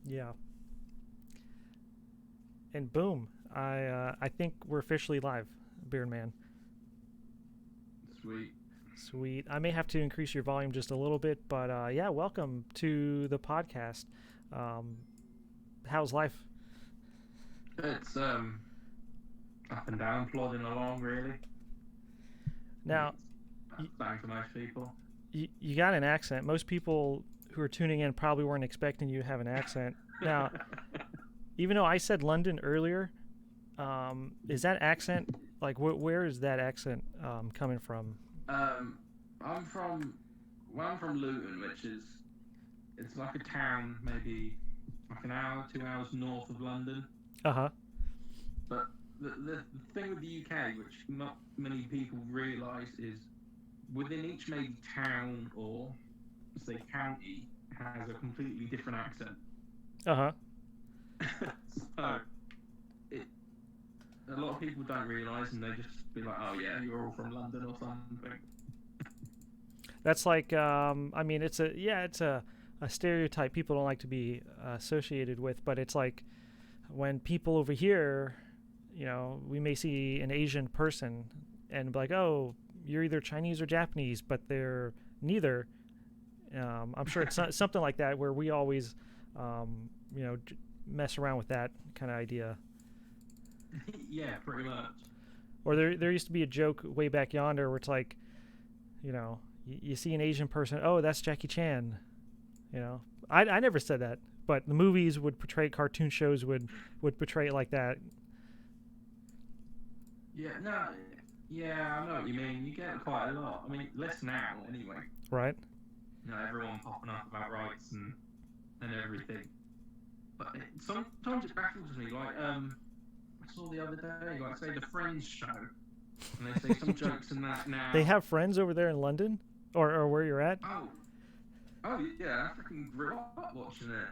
Yeah. And boom, I think we're officially live, Beard Man. Sweet. Sweet. I may have to increase your volume just a little bit, but yeah, welcome to the podcast. Um, how's life? It's up and down, plodding along really. I think Now, it's y- same for most people. you got an accent. Most people who are tuning in probably weren't expecting you to have an accent. Now, even though I said London earlier, is that accent like where is that accent coming from? um, I'm from I'm from Luton, which is it's like a town, maybe like an hour, 2 hours north of London. Uh huh. But the thing with the UK, which not many people realise, is within each maybe town or say county has a completely different accent. Uh huh. So it a lot of people don't realise, and they just be like, "Oh yeah, you're all from London or something." That's like, I mean, it's a stereotype people don't like to be associated with, but it's like when people over here, we may see an Asian person and be like, oh, you're either Chinese or Japanese, but they're neither. I'm sure it's something like that where we always, mess around with that kind of idea. Yeah, pretty much. Or there used to be a joke way back yonder where it's like, you see an Asian person, oh, that's Jackie Chan. I never said that, but the movies would portray, cartoon shows would portray it like that. Yeah, no, yeah, I know what you mean. You get it quite a lot. I mean, less now anyway. Right. Everyone popping up about rights and everything. But sometimes it baffles me. Like, I saw the other day, like, say the Friends show, and they say some jokes in that They now. have friends over there in London, or where you're at. Oh, oh yeah, I freaking grew up watching it.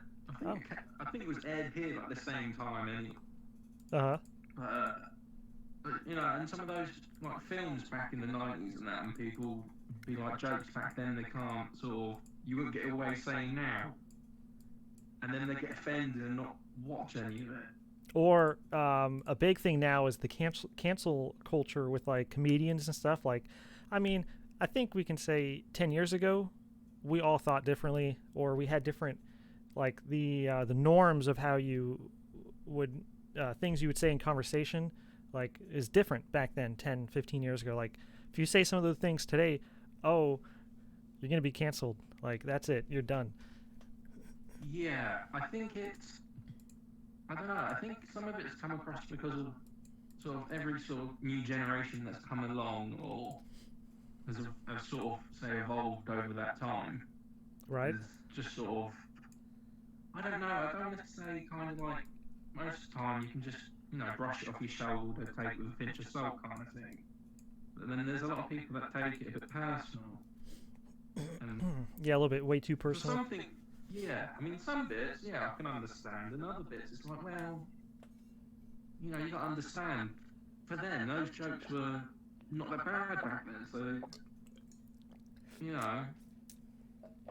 Oh. I think it was aired here like the same time anyway. Uh huh. Uh, but and some of those like films back in the '90s and that, and people be like jokes back then they can't sort of you wouldn't get away saying now, and then they get offended and not watch any of it. Or a big thing now is the cancel culture with like comedians and stuff. Like, I mean, I think we can say 10 years ago, we all thought differently, or we had different like the norms of how you would things you would say in conversation like is different back then 10, 15 years ago. Like if you say some of those things today, oh, you're gonna be canceled. Like that's it, you're done. Yeah, I think it's I don't know. I think some of it's come across because of sort of every sort of new generation that's come along or has sort of say evolved over that time. Right. There's just sort of I don't know. I don't want to say kind of like most of the time you can just brush it off your shoulder, take it with a pinch of salt kind of thing. But then there's a lot of people that take it a bit personal, and Yeah, a little bit way too for personal. something, yeah. I mean, some bits, yeah, I can understand, and other bits, it's like, well, you got to understand. For them, those jokes were not that bad back then, so you know,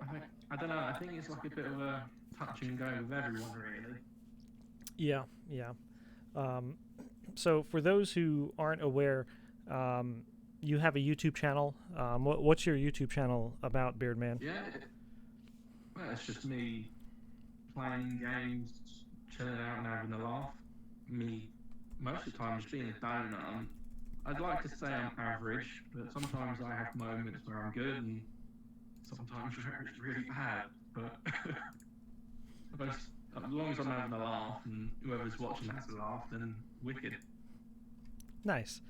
I think I don't know. I think it's like a bit of a touch and go with everyone, really. Yeah, yeah. Um, so for those who aren't aware, um, you have a YouTube channel. What's your YouTube channel about, Beardman? Yeah, well, it's just me playing games, chilling out and having a laugh. Me, most of the time, just being a donut. I'd like to say I'm average, but sometimes I have moments where I'm good and sometimes where it's really bad. But as long as I'm having a laugh and whoever's watching has a laugh, then wicked. Nice.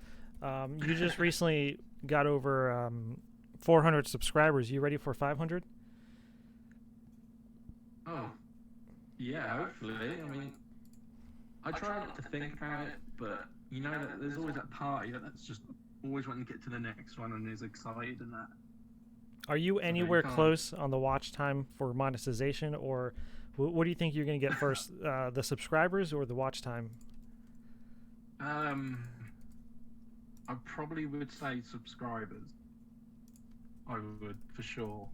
You just recently got over 400 subscribers. You ready for 500? Oh, yeah, hopefully. I mean, I try not to think about it, but that there's always that party that's just always wanting to get to the next one and is excited and that. Are you So you anywhere can't. close on the watch time for monetization, or what do you think you're going to get first, the subscribers or the watch time? Um, I probably would say subscribers. I would for sure.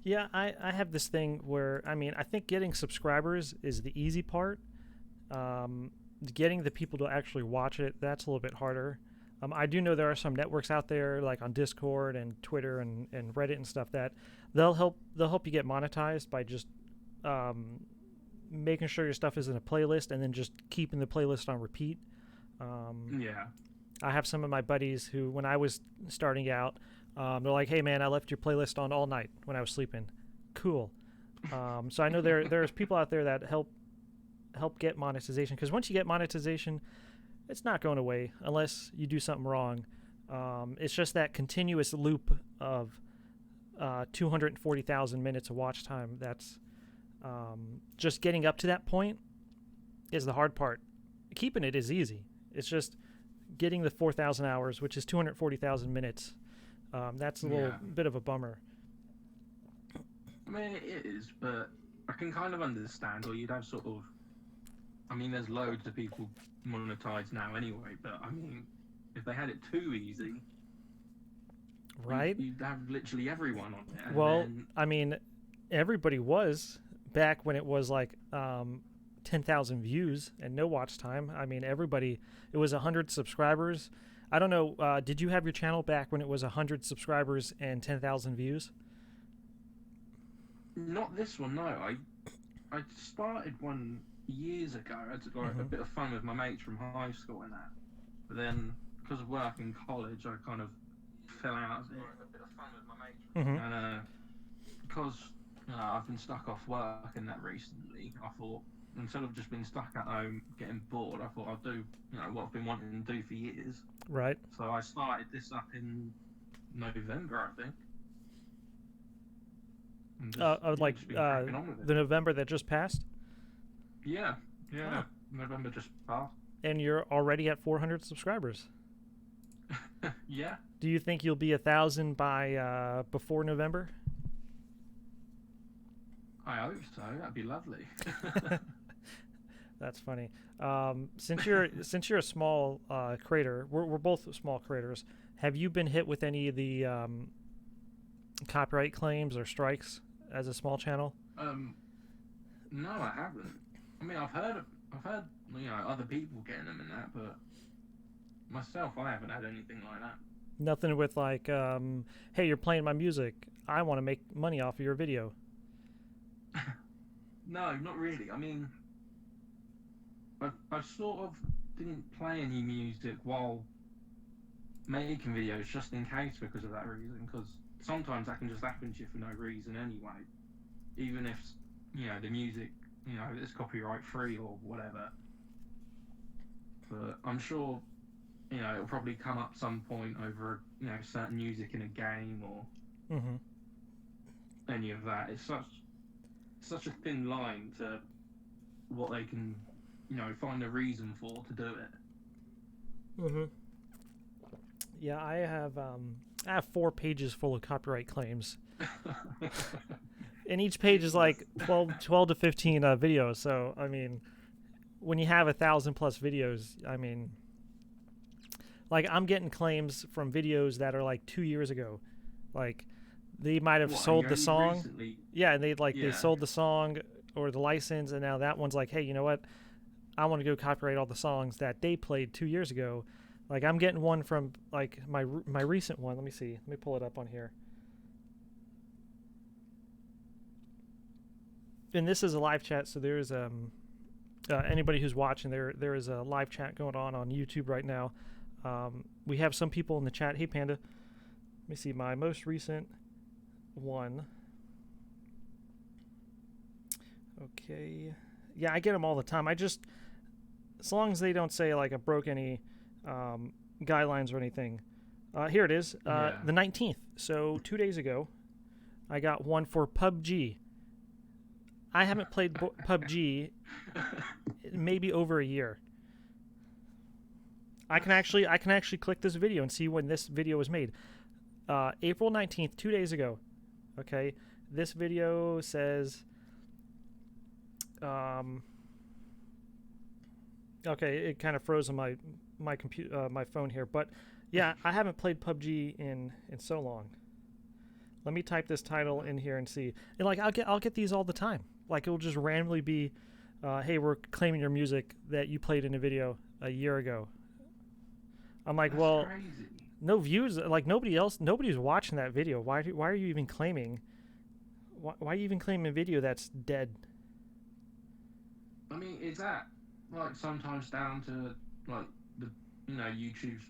Yeah, I have this thing where, I mean, I think getting subscribers is the easy part. Um, Getting the people to actually watch it, that's a little bit harder. I do know there are some networks out there, like on Discord and Twitter and Reddit and stuff, that they'll help you get monetized by just um, making sure your stuff is in a playlist and then just keeping the playlist on repeat. Um, Yeah. I have some of my buddies who, when I was starting out, they're like, "Hey man, I left your playlist on all night when I was sleeping." Cool. So I know there's people out there that help get monetization, because once you get monetization, it's not going away unless you do something wrong. It's just that continuous loop of 240,000 minutes of watch time. That's just getting up to that point is the hard part. Keeping it is easy. It's just getting the 4,000 hours, which is 240,000 minutes. That's a little Yeah. bit of a bummer. I mean, it is, but I can kind of understand, or you'd have sort of. I mean, there's loads of people monetized now anyway, but I mean, if they had it too easy, Right? you'd have literally everyone on it. And Well, then, I mean, everybody was back when it was like 10,000 views and no watch time. I mean, everybody, it was 100 subscribers. I don't know. Did you have your channel back when it was 100 subscribers and 10,000 views? not this one, no. I started one years ago. I had like, a Mhm. bit of fun with my mates from high school and that. But then, because of work in college, I kind of fell out of it. Mhm. And because I've been stuck off work and that recently, I thought instead of just being stuck at home getting bored, I thought I'd do what I've been wanting to do for years. Right. So I started this up in November, I think. And Like just been cracking on with it. the November that just passed, Yeah, yeah. Oh. November just passed. and you're already at 400 subscribers. Yeah. Do you think you'll be 1,000 by before November? I hope so. That'd be lovely. That's funny. Since you're a small creator, we're both small creators. Have you been hit with any of the copyright claims or strikes as a small channel? No, I haven't. I mean, I've heard other people getting them and that, but myself, I haven't had anything like that. Nothing with like, hey, you're playing my music. I want to make money off of your video. No, not really. I mean, I sort of didn't play any music while making videos just in case because of that reason. Because sometimes that can just happen to you for no reason anyway. Even if the music is copyright free or whatever. But I'm sure it'll probably come up some point over certain music in a game or Mm-hmm. any of that. It's such a thin line to what they can find a reason for to do it. Mm-hmm. Yeah, I have 4 pages full of copyright claims, and each page is like 12 to 15 videos. So I mean, when you have 1,000 plus videos, I mean, like I'm getting claims from videos that are like 2 years ago, like they might have What, sold you the only song. recently? Yeah, and they Yeah. sold the song or the license, and now that one's like, hey, you know what? I want to go copyright all the songs that they played 2 years ago. Like I'm getting one from like my recent one. Let me see. Let me pull it up on here. And this is a live chat, so there's anybody who's watching, there is a live chat going on YouTube right now. We have some people in the chat. Hey Panda, let me see my most recent one. Okay, yeah, I get them all the time. As long as they don't say like I broke any guidelines or anything. Here it is, Yeah. the 19th. So 2 days ago, I got one for PUBG. I haven't played PUBG maybe over a year. I can actually click this video and see when this video was made. April 19th, 2 days ago. Okay, this video says. Okay, it kind of froze on my computer, my phone here, but yeah, I haven't played PUBG in so long. Let me type this title in here and see. And like I'll get these all the time. Like it'll just randomly be, hey, we're claiming your music that you played in a video a year ago. I'm like, That's well, crazy. no views. Like nobody's watching that video. Why are you even claiming? Why are you even claiming a video that's dead? I mean, is that like sometimes down to like the YouTube's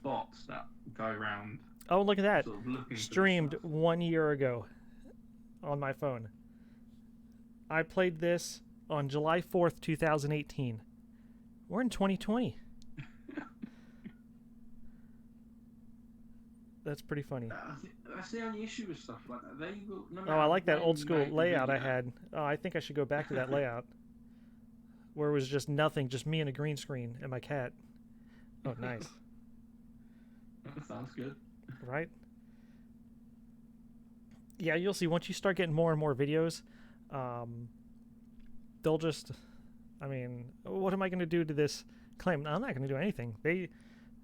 bots that go around Oh, look at that. sort of looking for this Streamed stuff? 1 year ago on my phone. I played this on July 4th, 2018. We're in 2020. That's pretty funny. That's the only issue with stuff like that. They will, no Oh, I matter like that when old you school make the layout I video. had. Oh, I think I should go back to that layout where it was just nothing, just me and a green screen and my cat. Oh, nice. That sounds good. Right? Yeah, you'll see once you start getting more and more videos, they'll just, I mean, what am I going to do to this claim? No, I'm not going to do anything.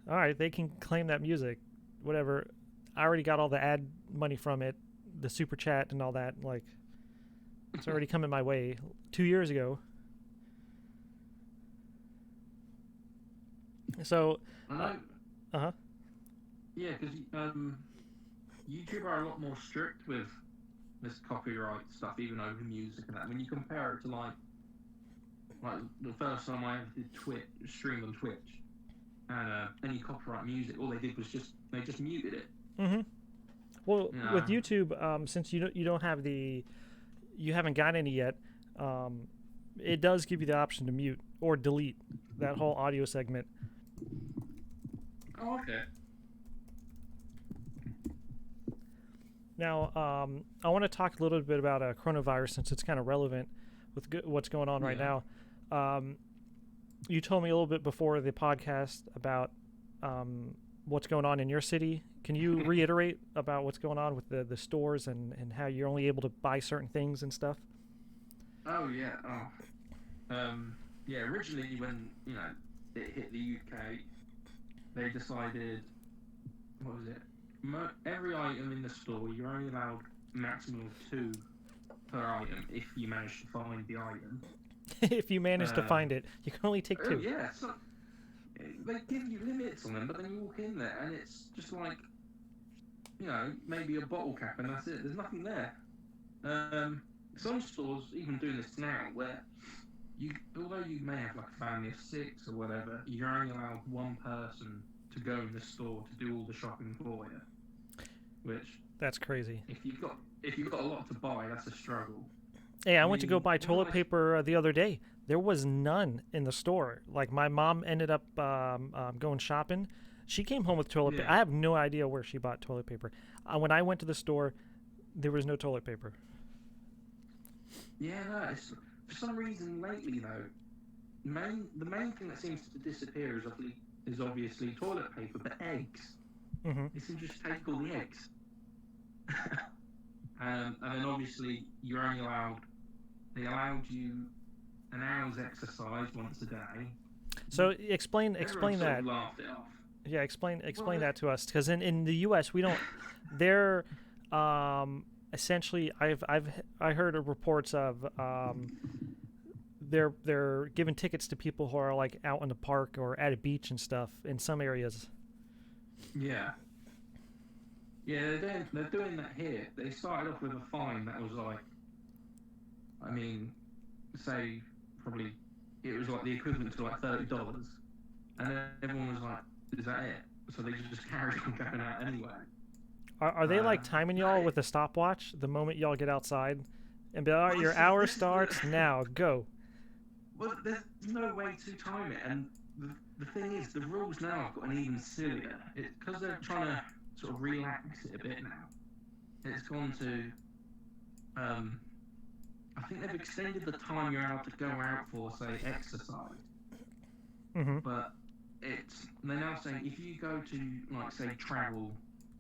All right, they can claim that music, whatever. I already got all the ad money from it, the super chat and all that. Like, it's already coming my way 2 years ago. So, I know. uh-huh. Yeah, because YouTube are a lot more strict with this copyright stuff, even over music and that. When you compare it to like the first time I ever did stream on Twitch, and any copyright music, all they did was they just muted it. Mm-hmm. Well, You know? with YouTube, since you don't have you haven't got any yet, it does give you the option to mute or delete that whole audio segment. Oh, okay. Now, I want to talk a little bit about coronavirus since it's kind of relevant with what's going on right now. You told me a little bit before the podcast about what's going on in your city. Can you reiterate about what's going on with the stores and how you're only able to buy certain things and stuff? Oh yeah. Yeah. Originally, when it hit the UK, they decided, what was it? Every item in the store, you're only allowed a maximum of 2 per item if you manage to find the item. If you manage to find it, you can only take 2. Yeah, so they give you limits on them, but then you walk in there and it's just like, maybe a bottle cap and that's it. There's nothing there. Some stores even doing this now, where although you may have like a family of 6 or whatever, you're only allowed 1 person to go in the store to do all the shopping for you. Which, that's crazy. If you've got a lot to buy, that's a struggle. Hey, I went to go buy toilet paper the other day. There was none in the store. Like my mom ended up going shopping. She came home with toilet paper. I have no idea where she bought toilet paper. When I went to the store, there was no toilet paper. Yeah, no. For some reason lately though, the main thing that seems to disappear is obviously toilet paper, but eggs. Mm-hmm. They seem to just take all the eggs. And then obviously they allowed you an hour's exercise once a day. So explain that. Sort of laughed it off. Yeah, explain that to us, because in the U.S. we don't. They're essentially I heard of reports of they're giving tickets to people who are like out in the park or at a beach and stuff in some areas. Yeah. Yeah, they're doing that here. They started off with a fine that was like, I mean, say probably it was like the equivalent to like $30, and then everyone was like, "Is that it?" So they just carried on going out anyway. Are they like timing y'all with a stopwatch the moment y'all get outside, and be like, all right, your hour starts now, go? Well, there's no way to time it, and the thing is, the rules now have gotten even sillier. Because they're trying to sort of relax it a bit now. It's gone to, I think they've extended the time you're allowed to go out for, say, exercise. Mm-hmm. But they're now saying if you go to, like, say, travel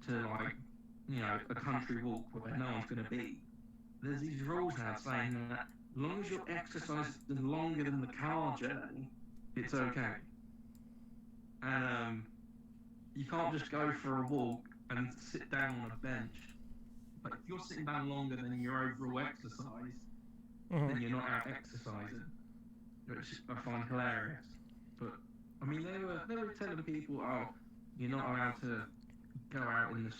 to, like, a country walk where no one's going to be, there's these rules now saying that as long as your exercise is longer than the car journey, it's okay. And you can't just go for a walk and sit down on a bench Like if you're sitting down longer than your overall exercise, then you're not out exercising, which I find hilarious. But I mean, they were telling people, oh, you're not allowed to go out in this,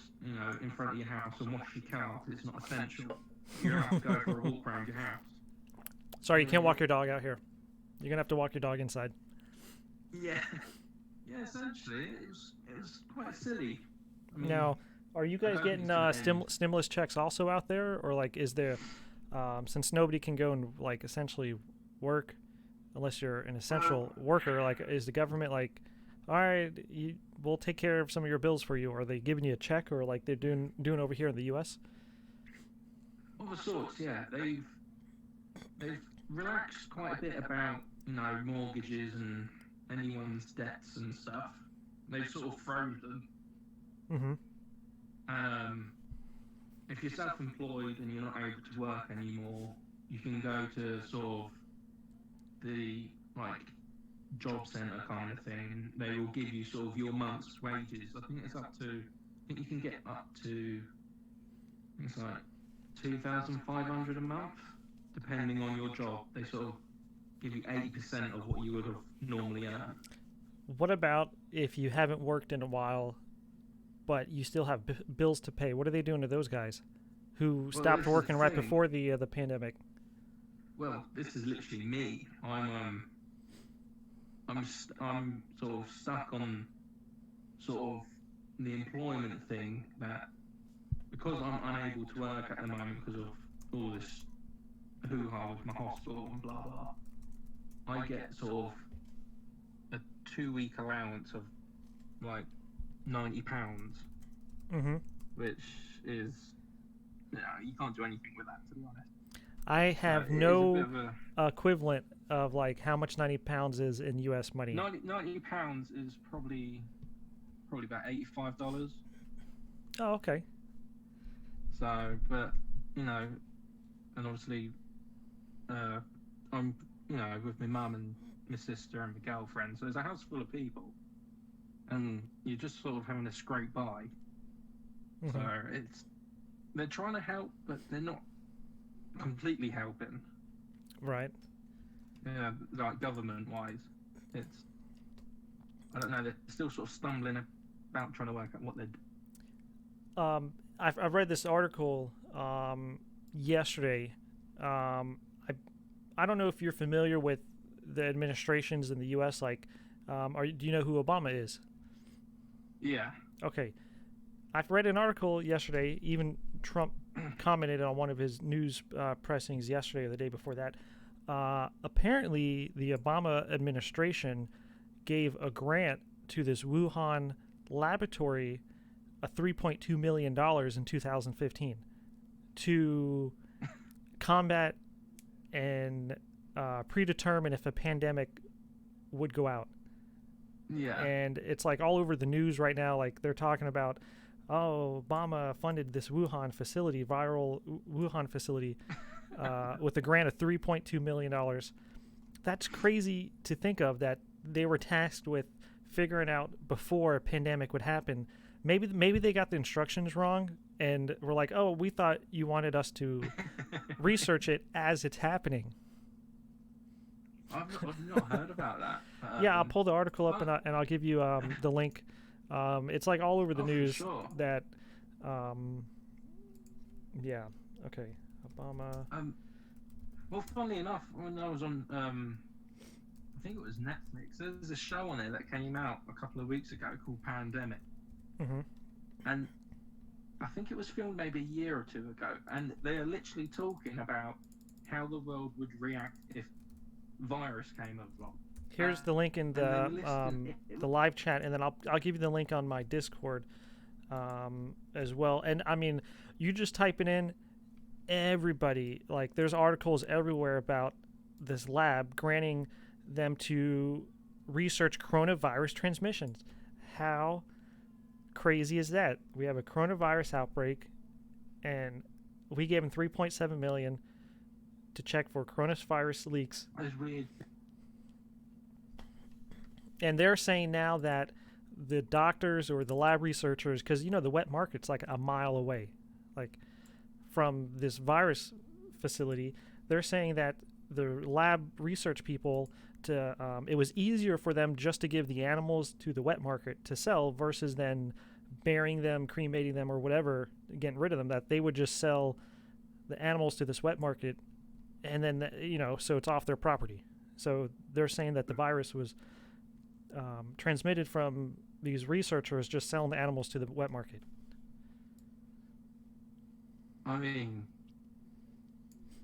in front of your house and wash your car because it's not essential. But you're allowed to go for a walk around your house. Sorry, you can't walk your dog out here. You're gonna have to walk your dog inside. Yeah, yeah. Essentially, it was quite silly. I mean, Now, are you I guys don't think getting it's gonna end. stimulus checks also out there, or like is there, since nobody can go and like essentially work unless you're an Well, essential worker, like is the government like, all right, we'll take care of some of your bills for you? Or are they giving you a check, or like they're doing over here in the U.S.? of the sorts, yeah. They've relaxed quite a bit about mortgages and anyone's debts and stuff. They've sort of froze them. Mm-hmm. Um, if you're self-employed and you're not able to work anymore, you can go to sort of the like job centre kind of thing. They will give you sort of your month's wages. I think it's up to. I think you can get up to. I think it's like 2,500 a month, depending on your job. They sort of give you 80% of what you would have normally earned. What about if you haven't worked in a while, but you still have bills to pay? What are they doing to those guys who Well, stopped this is working the right thing. before the pandemic? Well, this is literally me. I'm sort of stuck on sort of the employment thing that because I'm unable to work at the moment because of all this hoo-ha with my hospital and blah blah. I get sort of a 2 week allowance of like £90, Mm-hmm. which is you can't do anything with that to be honest. I So have it is a bit no of a equivalent of like how much 90 pounds is in U.S. money. £90 is probably about $85. Oh, okay. So, but and obviously, uh, I'm with my mum and my sister and my girlfriend. So there's a house full of people, and you're just sort of having to scrape by. So Mm-hmm. they're trying to help, but they're not completely helping. Right. Yeah, like government wise, it's I don't know. They're still sort of stumbling about trying to work out what they're. I've read this article yesterday. I don't know if you're familiar with the administrations in the U.S. Like, do you know who Obama is? Yeah. Okay, I've read an article yesterday. Even Trump commented on one of his news pressings yesterday or the day before that. Apparently, the Obama administration gave a grant to this Wuhan laboratory, a $3.2 million in 2015 to combat and predetermine if a pandemic would go out. Yeah. And it's like all over the news right now. Like they're talking about, oh, Obama funded this viral Wuhan facility, with a grant of $3.2 million. That's crazy to think of that they were tasked with figuring out before a pandemic would happen. Maybe they got the instructions wrong and were like, oh, we thought you wanted us to research it as it's happening. I've not heard about that. Yeah, I'll pull the article up Fun. and I'll give you the link. It's like all over the Oh, for news sure. that, um, yeah, okay, Obama. Well, funnily enough, when I was on, I think it was Netflix. There's a show on it that came out a couple of weeks ago called Pandemic, Mm-hmm. and I think it was filmed maybe a year or two ago, and they are literally talking about how the world would react if virus came along. Here's the link in And they listed the live chat, and then I'll give you the link on my Discord as well. And I mean, you just type it in. Everybody, like, there's articles everywhere about this lab granting them to research coronavirus transmissions. How crazy is that? We have a coronavirus outbreak, and we gave them 3.7 million to check for coronavirus leaks. it's weird. And they're saying now that the doctors or the lab researchers, because the wet market's like a mile away, like from this virus facility, they're saying that the lab research people it was easier for them just to give the animals to the wet market to sell versus then burying them, cremating them, or whatever, getting rid of them. That they would just sell the animals to this wet market, and then so it's off their property. So they're saying that the virus was transmitted from these researchers just selling the animals to the wet market. I mean,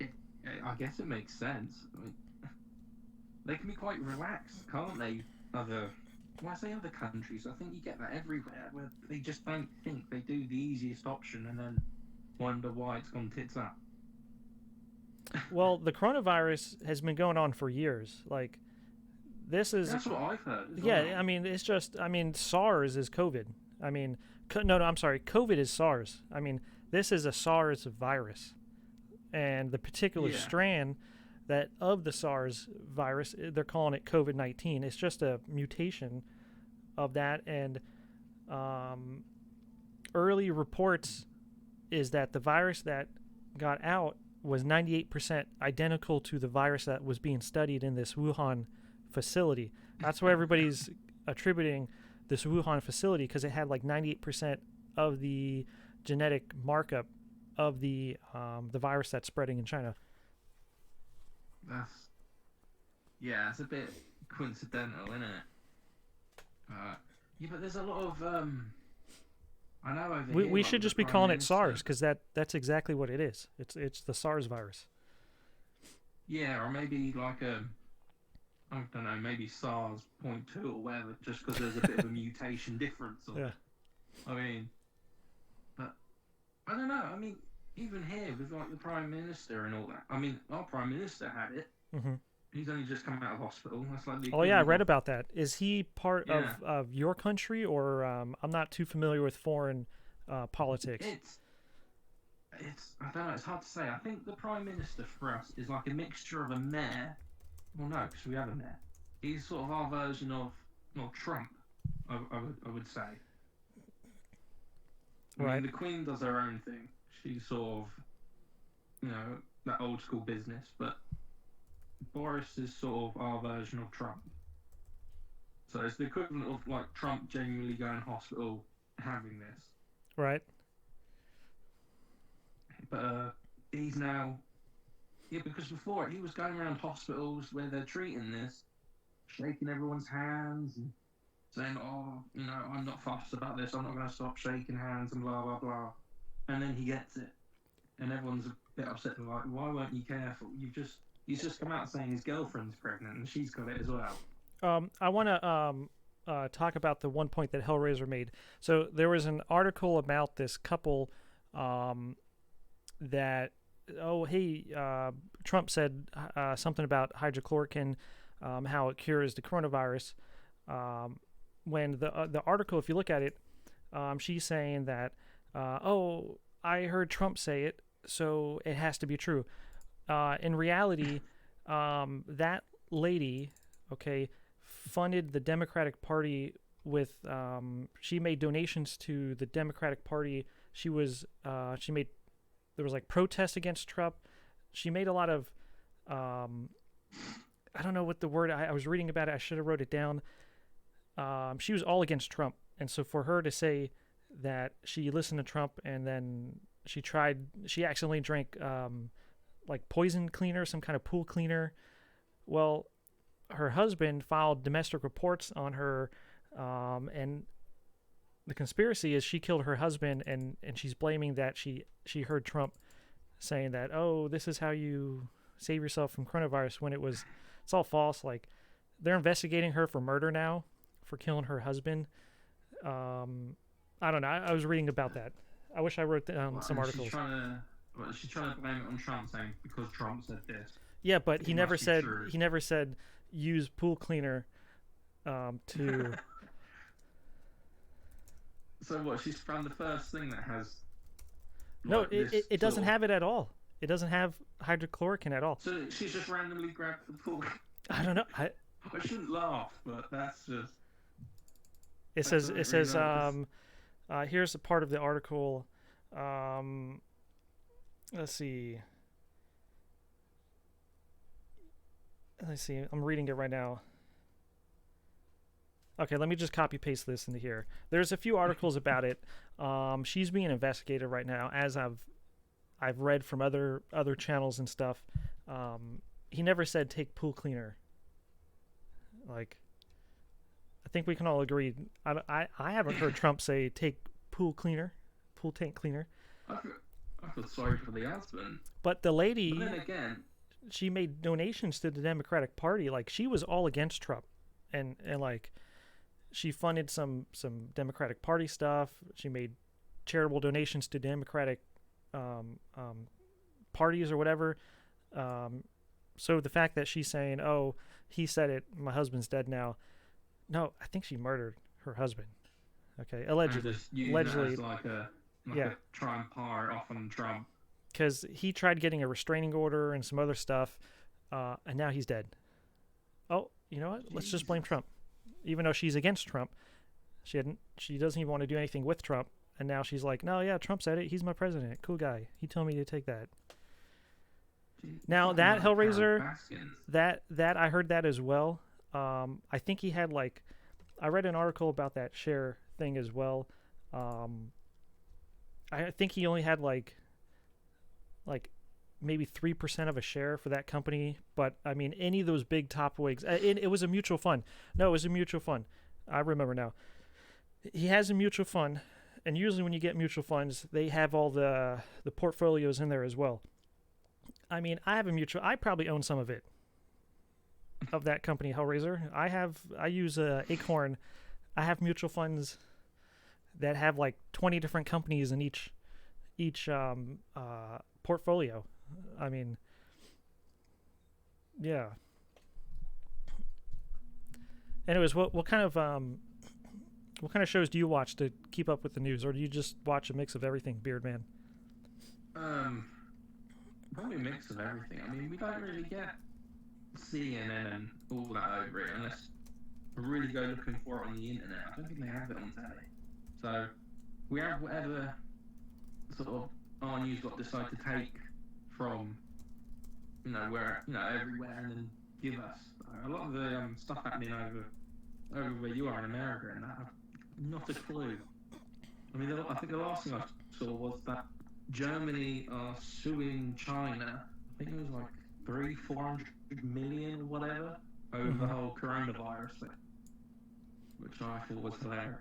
it, I guess it makes sense. I mean, they can be quite relaxed, can't they? Well, I say other countries. I think you get that everywhere, where they just don't think, they do the easiest option and then wonder why it's gone tits up. Well, the coronavirus has been going on for years. Like, this is. That's what I've heard. Yeah, I mean, it's just. I mean, SARS is COVID. I mean, no, I'm sorry. COVID is SARS. I mean, this is a SARS virus, and the particular strand that of the SARS virus, they're calling it COVID-19. It's just a mutation of that, and early reports is that the virus that got out was 98% identical to the virus that was being studied in this Wuhan facility. That's why everybody's attributing this Wuhan facility, because it had like 98% of the genetic markup of the virus that's spreading in China. It's a bit coincidental, isn't it? Yeah, but there's a lot of I know over here. We should just be calling it SARS, because that's exactly what it is. It's the SARS virus. Yeah, or maybe like I don't know, maybe SARS.2 or whatever, just because there's a bit of a mutation difference. Yeah. I mean, but I don't know. I mean, even here with like the Prime Minister and all that. I mean, our Prime Minister had it. Mm-hmm. He's only just come out of hospital. That's like oh yeah, I read about that. Is he part of your country, or I'm not too familiar with foreign politics? It's I don't know. It's hard to say. I think the Prime Minister for us is like a mixture of a mayor. Well, no, because we have a mayor. He's sort of our version of Trump. I would say. I mean, the Queen does her own thing. She's sort of, that old school business, but Boris is sort of our version of Trump. So it's the equivalent of like Trump genuinely going to hospital having this. Right. But he's now, because before he was going around hospitals where they're treating this, shaking everyone's hands and saying, I'm not fussed about this, I'm not going to stop shaking hands and blah, blah, blah. And then he gets it. And everyone's a bit upset, like, why weren't you careful? He's just come out saying his girlfriend's pregnant and she's got it as well. I want to talk about the one point that Hellraiser made. So there was an article about this couple that, Trump said something about hydrochloroquine, how it cures the coronavirus. When the article, if you look at it, she's saying that, I heard Trump say it, so it has to be true. In reality, that lady, funded the Democratic Party with, she made donations to the Democratic Party. There was like protests against Trump. She made a lot of, I don't know what the word, I was reading about it, I should have wrote it down. She was all against Trump. And so for her to say that she listened to Trump and then she accidentally drank like poison cleaner, some kind of pool cleaner. Well, her husband filed domestic reports on her, and the conspiracy is she killed her husband, and she's blaming that she heard Trump saying that, this is how you save yourself from coronavirus, when it's all false. Like, they're investigating her for murder now, for killing her husband. I don't know. I was reading about that. I wish I wrote down some articles. She's trying to blame it on Trump, saying because Trump said this. Yeah, but he never said use pool cleaner to. So what? She's found the first thing that has. No, it doesn't have it at all. It doesn't have hydrochloroquine at all. So she's just randomly grabbed the pool. I don't know. I shouldn't laugh, but that's just. It says here's a part of the article. let's see. Let's see. I'm reading it right now. Okay, let me just copy paste this into here. There's a few articles about it. She's being investigated right now, as I've read from other channels and stuff. He never said take pool cleaner. Like, I think we can all agree. I haven't heard Trump say take pool cleaner, pool tank cleaner. I feel, I feel sorry for the husband. But the But lady, then again, she made donations to the Democratic Party. Like, she was all against Trump, and like, she funded some Democratic Party stuff. She made charitable donations to Democratic um, um, parties or whatever. So the fact that she's saying, "Oh, he said it. My husband's dead now." No, I think she murdered her husband. Okay, and allegedly, just use that allegedly, as like yeah, a try and par it off on Trump. because he tried getting a restraining order and some other stuff, and now he's dead. Oh, you know what? Let's just blame Jesus. Trump, even though she's against Trump. She doesn't even want to do anything with Trump, and now she's like, no, yeah, Trump said it. He's my president. Cool guy. He told me to take that. It's Now like that another Carol Hellraiser, Baskins. that I heard that as well. I think he had like, I read an article about that share thing as well. Um, I think he only had like maybe 3% of a share for that company. But I mean, any of those big top wigs, it was a mutual fund. No, it was a mutual fund. I remember now. He has a mutual fund, and usually when you get mutual funds, they have all the portfolios in there as well. I mean, I have a mutual. I probably own some of it, of that company, Hellraiser. I use Acorn. I have mutual funds that have like 20 different companies in each portfolio. I mean, yeah. Anyways, what kind of shows do you watch to keep up with the news, or do you just watch a mix of everything, Beardman? Um, Probably a mix of everything. I mean, we don't really get CNN and all that over it unless we really go looking for it on the internet. I don't think they have it on telly. So we have whatever sort of our news lot decide to take from, where, everywhere and then give us. A lot of the stuff happening over where you are in America and that, I've not a clue. I mean, I think the last thing I saw was that Germany are suing China. I think it was like 400 million or whatever over the Mm-hmm. whole coronavirus thing, which I thought was hilarious.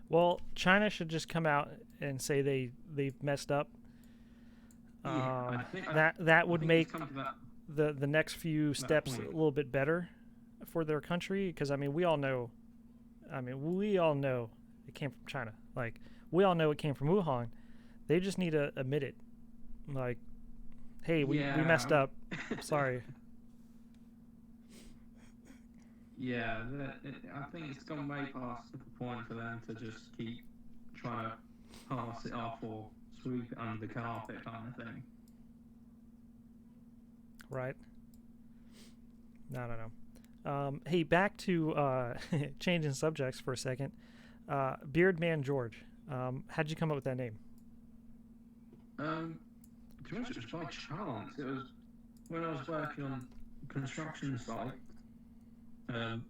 Well, China should just come out and say they've messed up. Yeah, That I would think it's make come to the next few that steps a point. little bit better for their country. Because I mean, we all know. I mean, we all know it came from China. Like, we all know it came from Wuhan. They just need to admit it. Like, hey, we Yeah, messed up. Sorry. yeah. I think it's gone way past the point for them to just keep trying to pass it off or sweep it under the carpet kind of thing. Right. No, no, no. Hey, back to changing subjects for a second. BeardManGeorge. How'd you come up with that name? To be honest, it was by chance. It was when I was working on a construction site.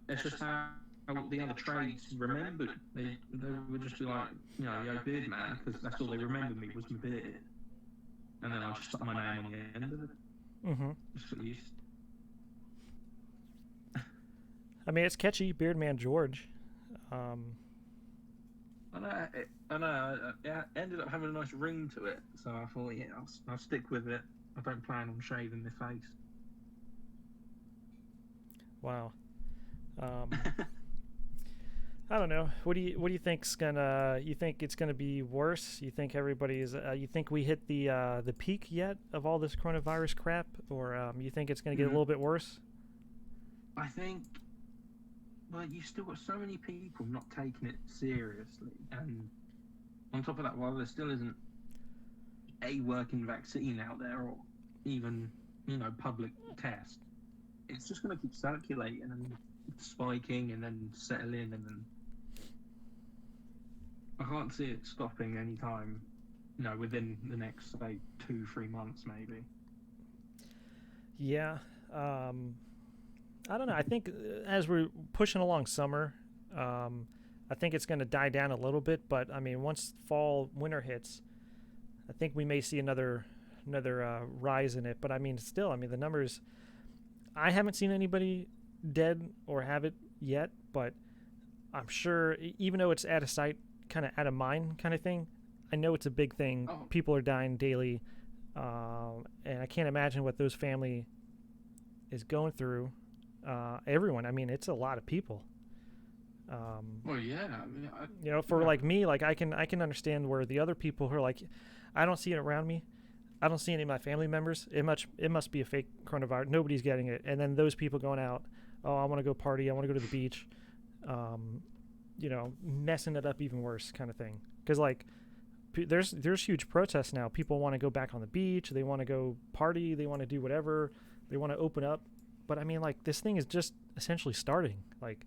It's just how the other trades remembered. They would just be like, yo, beard man, because that's all they remembered me was my beard. And then I just stuck my name on the end of it. Mm-hmm. Just got used. I mean, it's catchy, BeardManGeorge. Um, I know. It ended up having a nice ring to it, so I thought, yeah, I'll stick with it. I don't plan on shaving my face. wow. Um, I don't know. What do you think's gonna? You think it's gonna be worse? You think everybody's? You think we hit the peak yet of all this coronavirus crap, or you think it's gonna get a little bit worse? I think, well, you've still got so many people not taking it seriously, and on top of that, while there still isn't a working vaccine out there, or even public test, it's just going to keep circulating and spiking, and then settling, and then I can't see it stopping anytime within the next say 2-3 months maybe. Yeah. Um, I don't know. I think as we're pushing along summer, I think it's going to die down a little bit. But I mean, once fall, winter hits, I think we may see another rise in it. But I mean, still, I mean, the numbers. I haven't seen anybody dead or have it yet, but I'm sure, even though it's out of sight, kind of out of mind, kind of thing. I know it's a big thing. Oh, People are dying daily, and I can't imagine what those family is going through. Everyone. I mean, it's a lot of people. well, yeah. I mean, For like me, like I can understand where the other people who are like, I don't see it around me. I don't see any of my family members. It must be a fake coronavirus. Nobody's getting it. And then those people going out, oh, I want to go party. I want to go to the beach. Messing it up even worse, kind of thing. Because like, there's huge protests now. People want to go back on the beach. They want to go party. They want to do whatever. They want to open up. But I mean, like, this thing is just essentially starting. Like,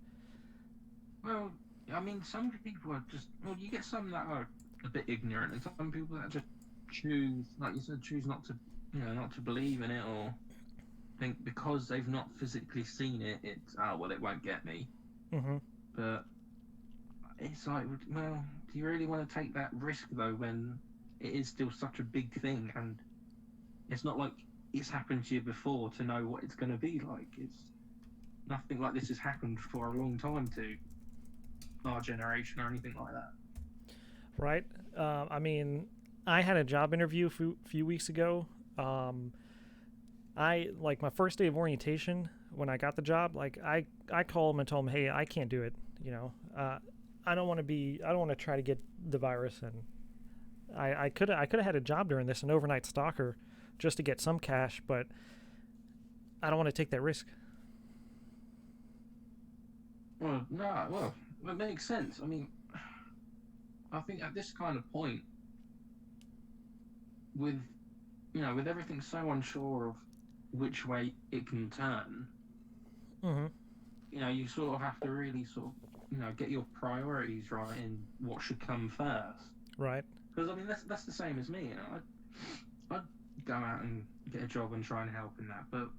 well, I mean, some people are just, well, you get some that are a bit ignorant, and some people that just choose, like you said, choose not to, not to believe in it, or think because they've not physically seen it, it's, oh, well, it won't get me. mm-hmm. But it's like, well, do you really want to take that risk, though, when it is still such a big thing, and it's not like it's happened to you before to know what it's going to be like. It's nothing like this has happened for a long time to our generation or anything like that. Right. I mean, I had a job interview a few weeks ago. I like my first day of orientation when I got the job. Like I called them and told them, hey, I can't do it. I don't want to try to get the virus, and I could have had a job during this, an overnight stalker, just to get some cash, but I don't want to take that risk. Well, no, well, it makes sense. I mean, I think at this kind of point, with with everything so unsure of which way it can turn, Mm-hmm. you sort of have to really sort of get your priorities right in what should come first. Right. Because I mean, that's the same as me. I'd go out and get a job and try and help in that, but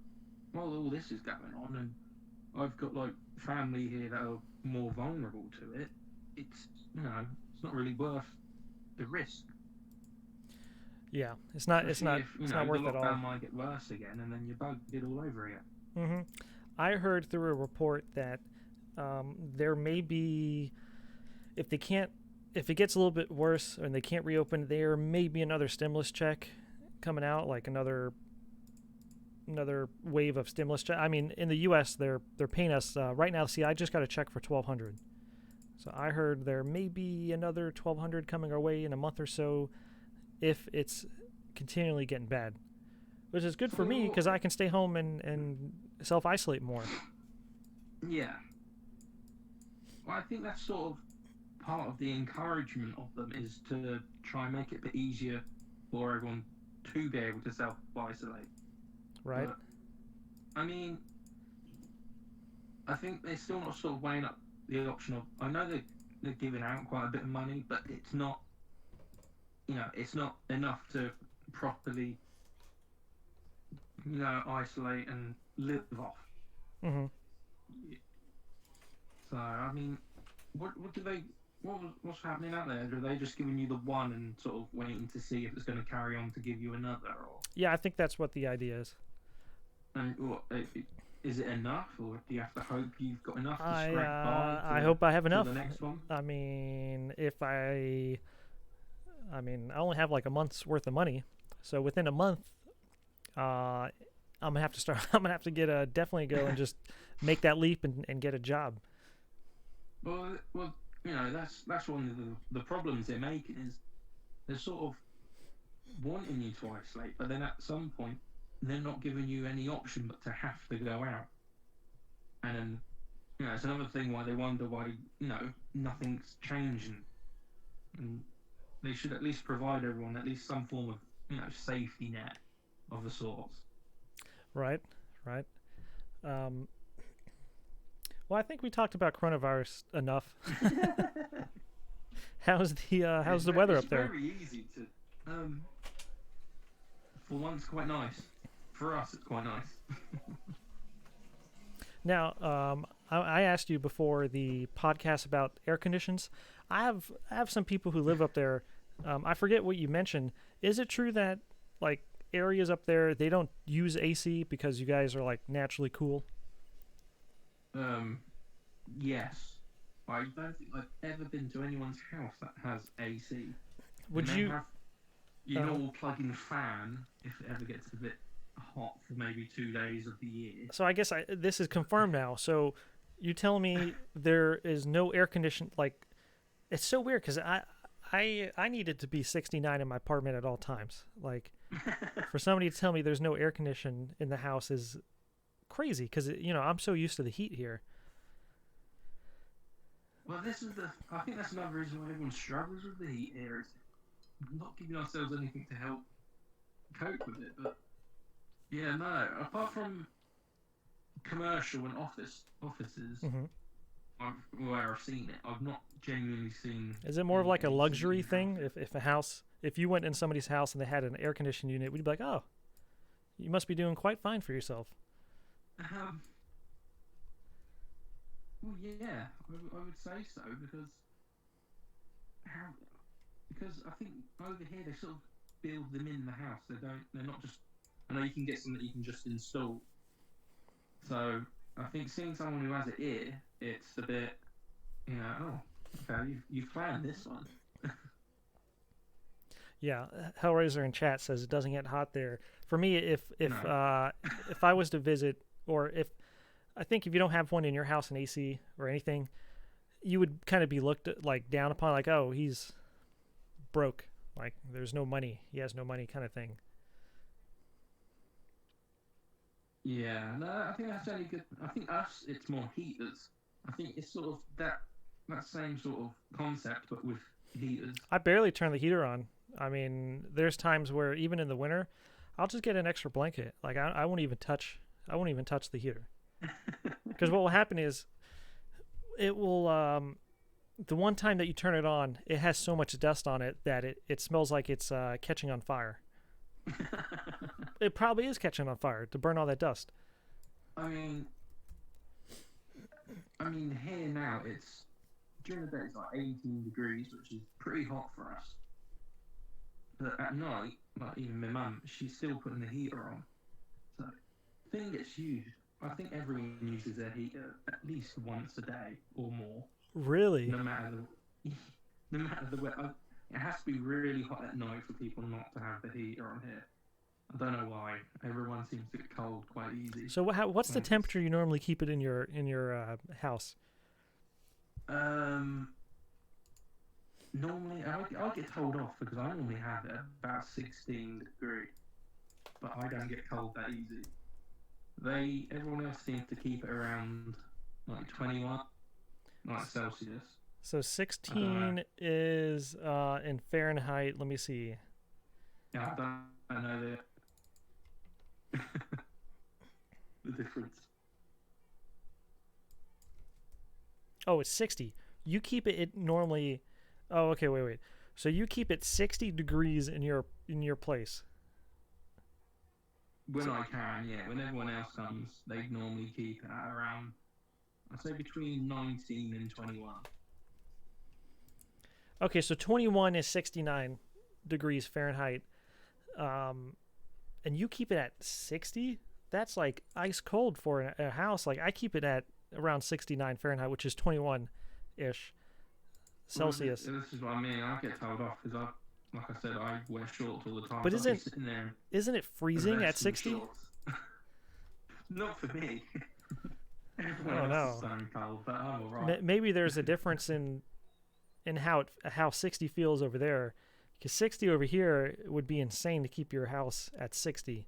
while all this is going on, and I've got like family here that are more vulnerable to it, it's it's not really worth the risk. Yeah. It's not. Especially if It's not worth the it all. lockdown might get worse again, and then you're bugged it all over again. Mm-hmm. I heard through a report that there may be, if if it gets a little bit worse and they can't reopen, there may be another stimulus check coming out, like another wave of stimulus check. I mean, in the U.S., they're paying us right now. See, I just got a check for $1,200, so I heard there may be another $1,200 coming our way in a month or so, if it's continually getting bad, which is good for me because I can stay home and self isolate more. Yeah. Well, I think that's sort of part of the encouragement of them is to try and make it a bit easier for everyone to be able to self-isolate. Right. But, I mean, I think they're still not sort of weighing up the option of. I know they're giving out quite a bit of money, but it's not. It's not enough to properly, isolate and live off. Mm-hmm. So I mean, what do they? What's happening out there? Are they just giving you the one and sort of waiting to see if it's going to carry on to give you another, or? Yeah, I think that's what the idea is. And what, is it enough, or do you have to hope you've got enough to scrape by? I hope I have enough. The next one. I mean, I only have like a month's worth of money, so within a month, I'm gonna have to start. I'm gonna have to definitely go and just make that leap and get a job. Well, that's one of the problems they're making is they're sort of wanting you to isolate, but then at some point they're not giving you any option but to have to go out. And it's another thing why they wonder why nothing's changing, and they should at least provide everyone at least some form of safety net of the sorts. Right. Well, I think we talked about coronavirus enough. How's the weather up there? It's very easy Um, for once, quite nice. For us, it's quite nice. Now, I asked you before the podcast about air conditions. I have some people who live up there. I forget what you mentioned. Is it true that like areas up there they don't use AC because you guys are like naturally cool? Um, yes. I don't think I've ever been to anyone's house that has AC. They Would may you? have your Uh, normal plug-in fan if it ever gets a bit hot for maybe 2 days of the year. so I guess this is confirmed now. So you tell me there is no air condition. Like it's so weird because I need it to be 69 in my apartment at all times. Like for somebody to tell me there's no air condition in the house is crazy because I'm so used to the heat here. Well, this is the. I think that's another reason why everyone struggles with the heat here. Is not giving ourselves anything to help cope with it. But yeah, no. Apart from commercial and offices, Hmm. where I've seen it, I've not genuinely seen Is it more of any like a AC luxury in thing? houses. If you went in somebody's house and they had an air conditioned unit, we'd be like, oh, you must be doing quite fine for yourself. Um, well, yeah, I would say so because how because I think over here they sort of build them in the house. They don't. They're not just. I know you can get some that you can just install. So I think seeing someone who has it here, it's a bit. Oh, okay, you've planned this one. Yeah, Hellraiser in chat says it doesn't get hot there. For me, No. if I was to visit, or if I think if you don't have one in your house, an AC or anything, you would kind of be looked at, like down upon, like, oh, he's broke, like there's no money, he has no money, kind of thing. Yeah, no, I think that's only good. I think us, it's more heaters. I think it's sort of that same sort of concept, but with heaters. I barely turn the heater on. I mean, there's times where even in the winter, I'll just get an extra blanket. Like I won't even touch the heater because what will happen is it will the one time that you turn it on, it has so much dust on it that it smells like it's catching on fire. It probably is catching on fire to burn all that dust. I mean, here now it's during the day it's like 18 degrees, which is pretty hot for us. But at night, like even my mum, she's still putting the heater on. So the thing gets used. I think everyone uses their heater at least once a day or more, Really? no matter the no matter the weather. It has to be really hot at night for people not to have the heater on here. I don't know why. Everyone seems to get cold quite easy. So what's the When it's temperature you normally keep it in your house? um normally I get told off because I normally have it at about 16 degrees, but I don't get cold that easy. Everyone else seems to keep it around like 21, like Celsius. So I don't know. 16 is in Fahrenheit. Let me see. Yeah, I don't know the difference. Oh, it's 60. You keep it normally. Oh, okay. Wait. So you keep it 60 degrees in your place. When So, I can, yeah. When everyone else comes, they normally keep it at around, I'd say between 19 and 21. okay, so 21 is 69 degrees Fahrenheit. Um, and you keep it at 60? That's like ice cold for a house. Like I keep it at around 69 Fahrenheit, which is 21 ish Well, Celsius. this is what I mean. I get told off because like I said, I wear shorts all the time, But so I'll be sitting there isn't it in a freezing at vest and 60? shorts. Not for me. I Everyone don't else is know. so cold, but I'm alright. Maybe there's a difference in how 60 feels over there. Because 60 over here would be insane to keep your house at 60.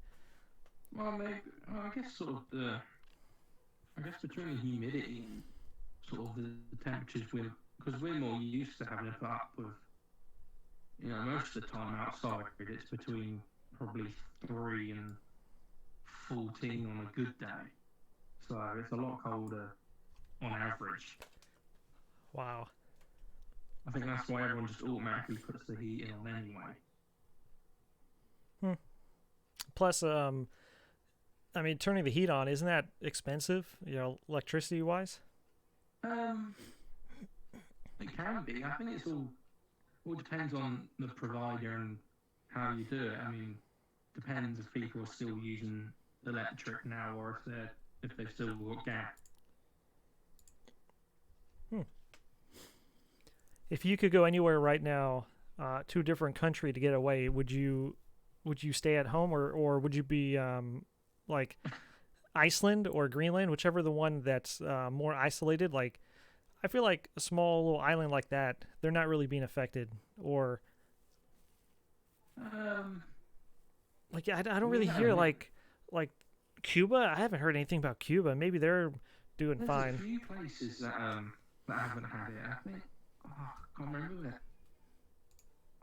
Well, maybe I guess sort of I guess between the humidity and sort of the temperatures because we're more used to having to put up with most of the time outside it's between probably 3 and 14 on a good day, so it's a lot colder on average. Wow. I think that's why everyone just automatically puts the heating on anyway. Hmm. Plus, I mean, turning the heat on isn't that expensive? Electricity wise. Um, it can be. I think it's all depends on the provider and how you do it. I mean, depends if people are still using electric now or if they've still got gas. Hmm. If you could go anywhere right now, to a different country to get away, would you stay at home, or would you be like Iceland or Greenland, whichever the one that's more isolated? Like I feel like a small little island like that, they're not really being affected, or Um, like I don't really yeah, hear like Cuba. I haven't heard anything about Cuba. Maybe they're doing there's a fine. few places that haven't had it. I think I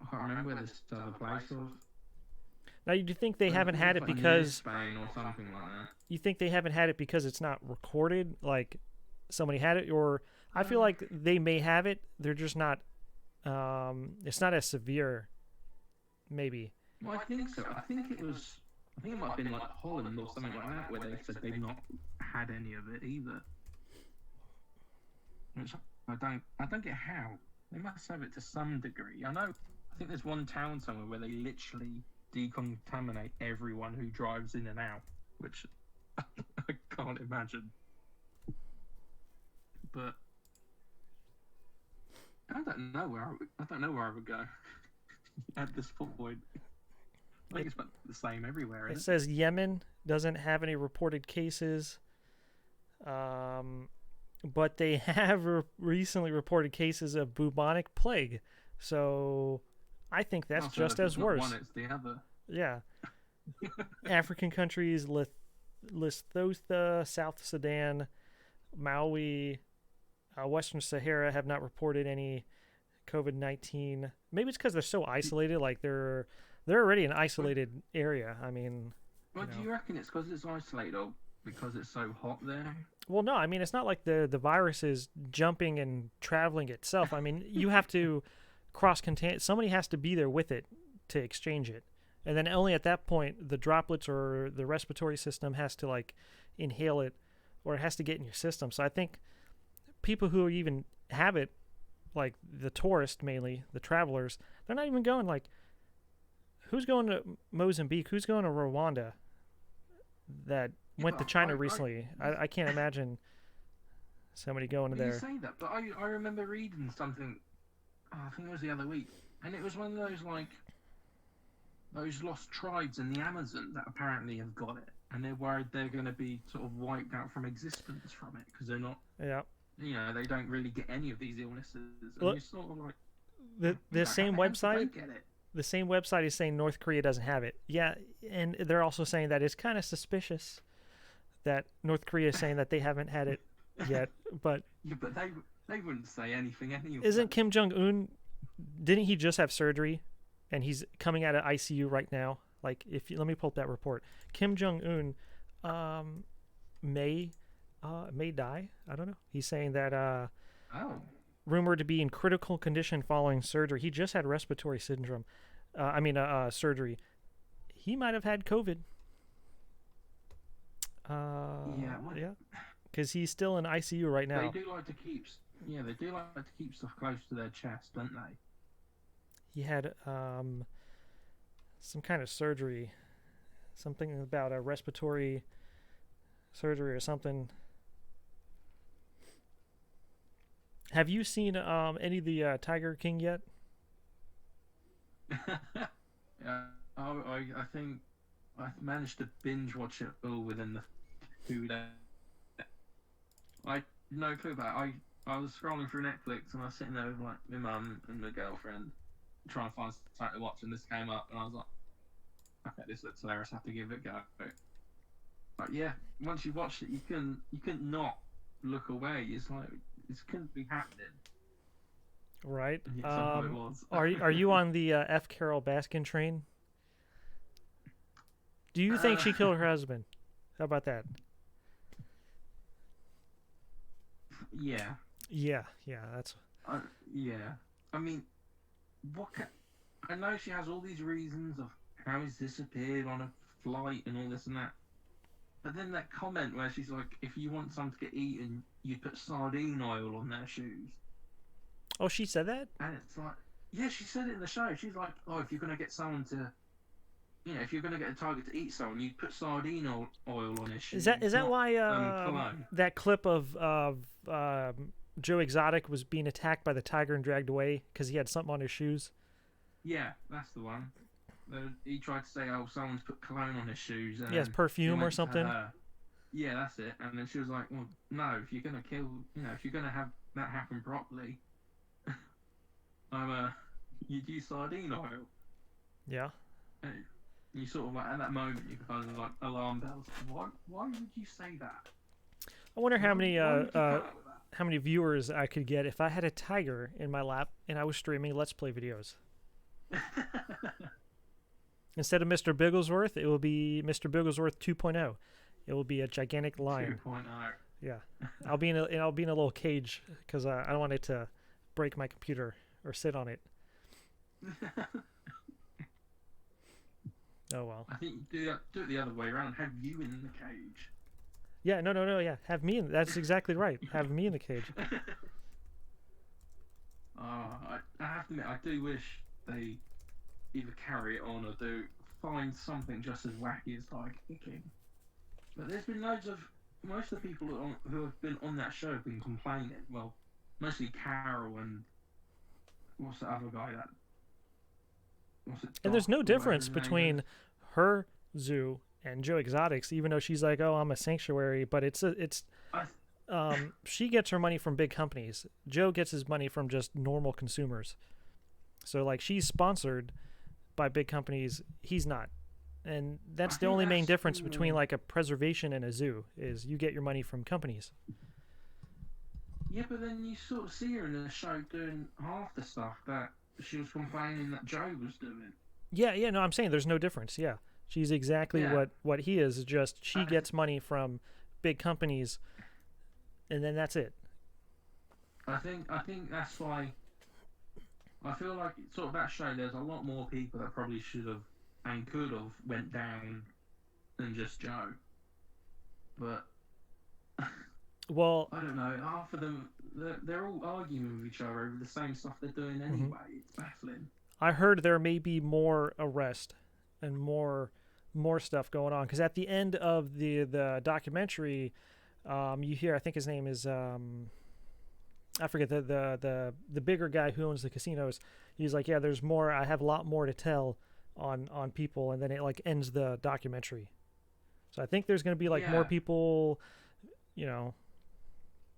can't remember where this other place was. Now, you do think they But I haven't think had it's it like near because Spain or something like that. you think they haven't had it because it's not recorded, like somebody had it, or I feel Um, like they may have it. They're just not. It's not as severe, maybe. well, I think so. I think it was. I think it might have been like Holland or something like that, where they said they've not had any of it either. Which I don't get how. They must have it to some degree. I know. I think there's one town somewhere where they literally decontaminate everyone who drives in and out, which I can't imagine. But I don't know where I would go at this point. I think It it's about the same everywhere, it isn't says Yemen doesn't have any reported cases, um, but they have recently reported cases of bubonic plague. So I think it? that's Also, just if it's as not one, worse. it's the other. Yeah, African countries, Lesotho, South Sudan, Maui, Western Sahara have not reported any COVID-19. Maybe it's because they're so isolated. Like they're already an But, isolated area. I mean, you but do know. you reckon it's because it's isolated or because it's so hot there? Well, no, I mean it's not like the virus is jumping and traveling itself. I mean you have to cross contain. Somebody has to be there with it to exchange it, and then only at that point the droplets or the respiratory system has to like inhale it, or it has to get in your system. So I think people who even have it, like the tourists mainly, the travelers, they're not even going. Like who's going to Mozambique? Who's going to Rwanda? That Yeah, went to but China recently. you, I can't imagine somebody going well, you there. say that, but I remember reading something. Oh, I think it was the other week, and it was one of those like those lost tribes in the Amazon that apparently have got it, and they're worried they're going to be sort of wiped out from existence from it because they're not, Yeah. they don't really get any of these illnesses, and Look, you're sort of like, the how same the hell did they website, get it? the same website is saying North Korea doesn't have it. Yeah, and they're also saying that it's kind of suspicious that North Korea is saying that they haven't had it yet. But Yeah, but they wouldn't say anything anyway. isn't Kim Jong Un? Didn't he just have surgery, and he's coming out of ICU right now? Like, if you, let me pull up that report. Kim Jong Un, um, may, may die. I don't know. He's saying that Oh, rumored to be in critical condition following surgery. He just had respiratory syndrome. Surgery. He might have had COVID. yeah. Well, Yeah, because he's still in ICU right they now. do like to keep. Yeah, they do like to keep stuff close to their chest, don't they? He had some kind of surgery, something about a respiratory surgery or something. Have you seen any of the Tiger King yet? Yeah, I think I managed to binge watch it all within the 2 days. I no clue about it. I was scrolling through Netflix and I was sitting there with like my mum and my girlfriend trying to find something to watch, and this came up and I was like, okay, this looks hilarious. I have to give it a go. But yeah, once you watch it, you can not look away. It's like this couldn't be happening. Right. And yet somehow it was. Are you on the F. Carol Baskin train? Do you think uh, she killed her husband? How about that? yeah. Yeah, yeah, that's Yeah. I mean, what? I know she has all these reasons of how he's disappeared on a flight and all this and that. But then that comment where she's like, if you want something to get eaten, you put sardine oil on their shoes. Oh, she said that? And it's like, yeah, she said it in the show. She's like, oh, if you're going to get someone to, if you're going to get a target to eat someone, you put sardine oil on his shoes. Is that not, why cologne. that clip of Joe Exotic was being attacked by the tiger and dragged away because he had something on his shoes? Yeah, that's the one. He tried to say, oh, someone's put cologne on his shoes. And it's perfume or something. Yeah, that's it. And then she was like, well, no, if you're going to kill, if you're going to have that happen properly, you'd use sardine oil. Yeah. And you sort of like, at that moment, you kind of like alarm bells. Why would you say that? I wonder how many viewers I could get if I had a tiger in my lap and I was streaming Let's Play videos. Instead of Mr. Bigglesworth, it will be Mr. Bigglesworth 2.0. It will be a gigantic lion. 2.0. Yeah, I'll be in a little cage because I don't want it to break my computer or sit on it. Oh well. I think do it the other way around. Have you in the cage? Yeah, no. Yeah, have me in. That's exactly right. Have me in the cage. I have to admit, I do wish they either carry it on or do find something just as wacky as tiger kicking. But there's been most of the people who have been on that show have been complaining. Well, mostly Carol and what's the other guy that? And there's no difference between her zoo and Joe Exotic's, even though she's like, "Oh, I'm a sanctuary," but she gets her money from big companies. Joe gets his money from just normal consumers. So like she's sponsored by big companies, he's not. And that's the only main difference between like a preservation and a zoo is you get your money from companies. Yeah, but then you sort of see her in the show doing half the stuff that she was complaining that Joe was doing. Yeah, no, I'm saying there's no difference. Yeah, she's exactly what he is. Just she gets money from big companies, and then that's it. I think that's why I feel like sort of that show. There's a lot more people that probably should have and could have went down than just Joe. But well, I don't know. Half of them, they're all arguing with each other over the same stuff they're doing anyway. It's baffling. I heard there may be more arrest and more stuff going on because at the end of the documentary, you hear I think his name is I forget the bigger guy who owns the casinos. He's like, yeah, there's more. I have a lot more to tell on people, and then it like ends the documentary. So I think there's going to be like more people,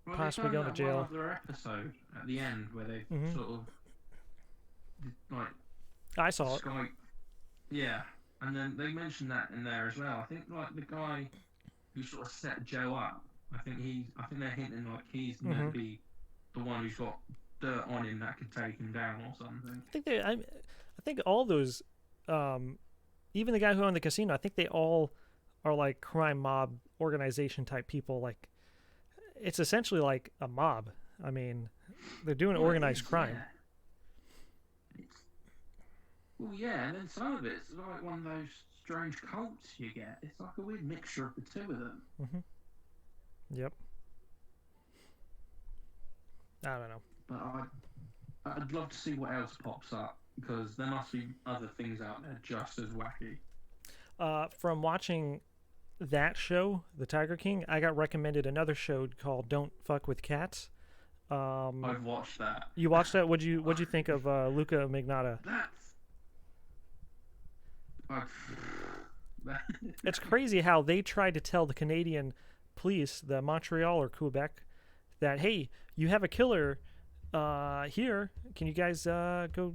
possibly going to jail. One other episode at the end where they sort of like I saw it. Yeah, and then they mentioned that in there as well. I think like the guy who sort of set Joe up. I think they're hinting like he's meant to be the one who's got dirt on him that could take him down or something. I think all those, even the guy who owned the casino, I think they all are like crime mob organization type people. Like, it's essentially like a mob. I mean, they're doing organized crime. Well, yeah, and then some of it's like one of those strange cults you get. It's like a weird mixture of the two of them. Yep. I don't know. But I'd love to see what else pops up because there must be other things out there just as wacky. From watching that show, The Tiger King, I got recommended another show called Don't Fuck with Cats. I've watched that. You watched that? What'd you think of Luca Magnotta? It's crazy how they tried to tell the Canadian police, the Montreal or Quebec, that hey, you have a killer here. Can you guys go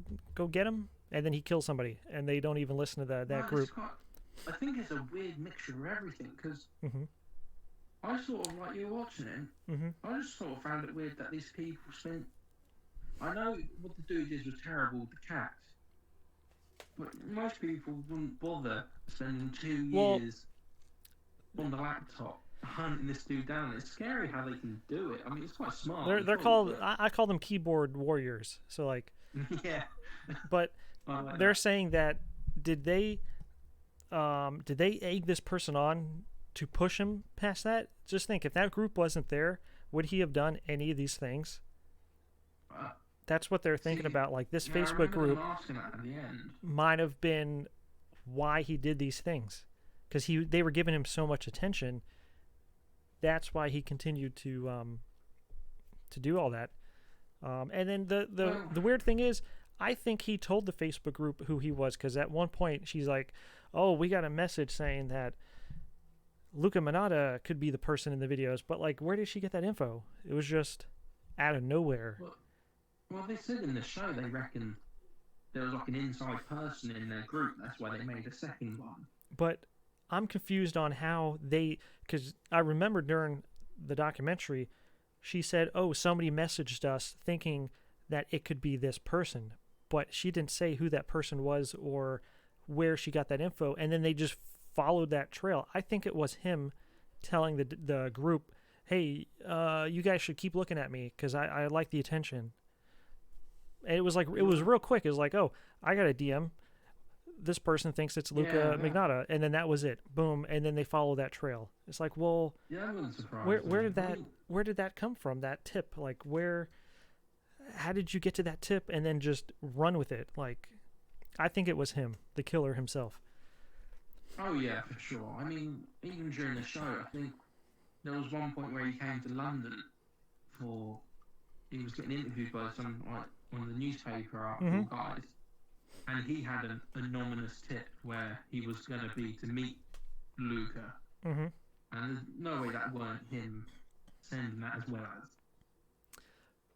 get him? And then he kills somebody, and they don't even listen to that group. I think it's a weird mixture of everything because I sort of like you watching it. I just sort of found it weird that these people spent. I know what the dude is was terrible with the cat, but most people wouldn't bother spending 2 years on the laptop hunting this dude down. It's scary how they can do it. I mean, it's quite smart. They're called. I call them keyboard warriors. So like. Yeah. But they're saying that did they did they egg this person on to push him past that? Just think, if that group wasn't there, would he have done any of these things? Uh, That's what they're thinking See, about. Like, this yeah, I Facebook remember them group asking that at the end. might have been why he did these things, because they were giving him so much attention. That's why he continued to do all that. And then the weird thing is, I think he told the Facebook group who he was, because at one point she's like, "Oh, we got a message saying that Luca Manata could be the person in the videos," but like, where did she get that info? It was just out of nowhere. Well, they said in the show they reckon there was like an inside person in their group. That's why they made a second one. But I'm confused on how they, because I remember during the documentary, she said, "Oh, somebody messaged us thinking that it could be this person," but she didn't say who that person was or where she got that info. And then they just followed that trail. I think it was him telling the group, "Hey, you guys should keep looking at me because I like the attention." And it was like, it was real quick. It was like, "Oh, I got a DM. This person thinks it's Luca Magnotta," and then that was it. Boom, and then they follow that trail. It's like, well, Yeah, I wasn't surprised. where did that come from? That tip, like, how did you get to that tip and then just run with it? Like, I think it was him, the killer himself. Oh yeah, for sure. I mean, even during the show, I think there was one point where he came to London for he was getting interviewed by some like one of the newspaper article guys, and he had an anonymous tip where he was going to be to meet Luca, and there's no way that weren't him sending that as well as.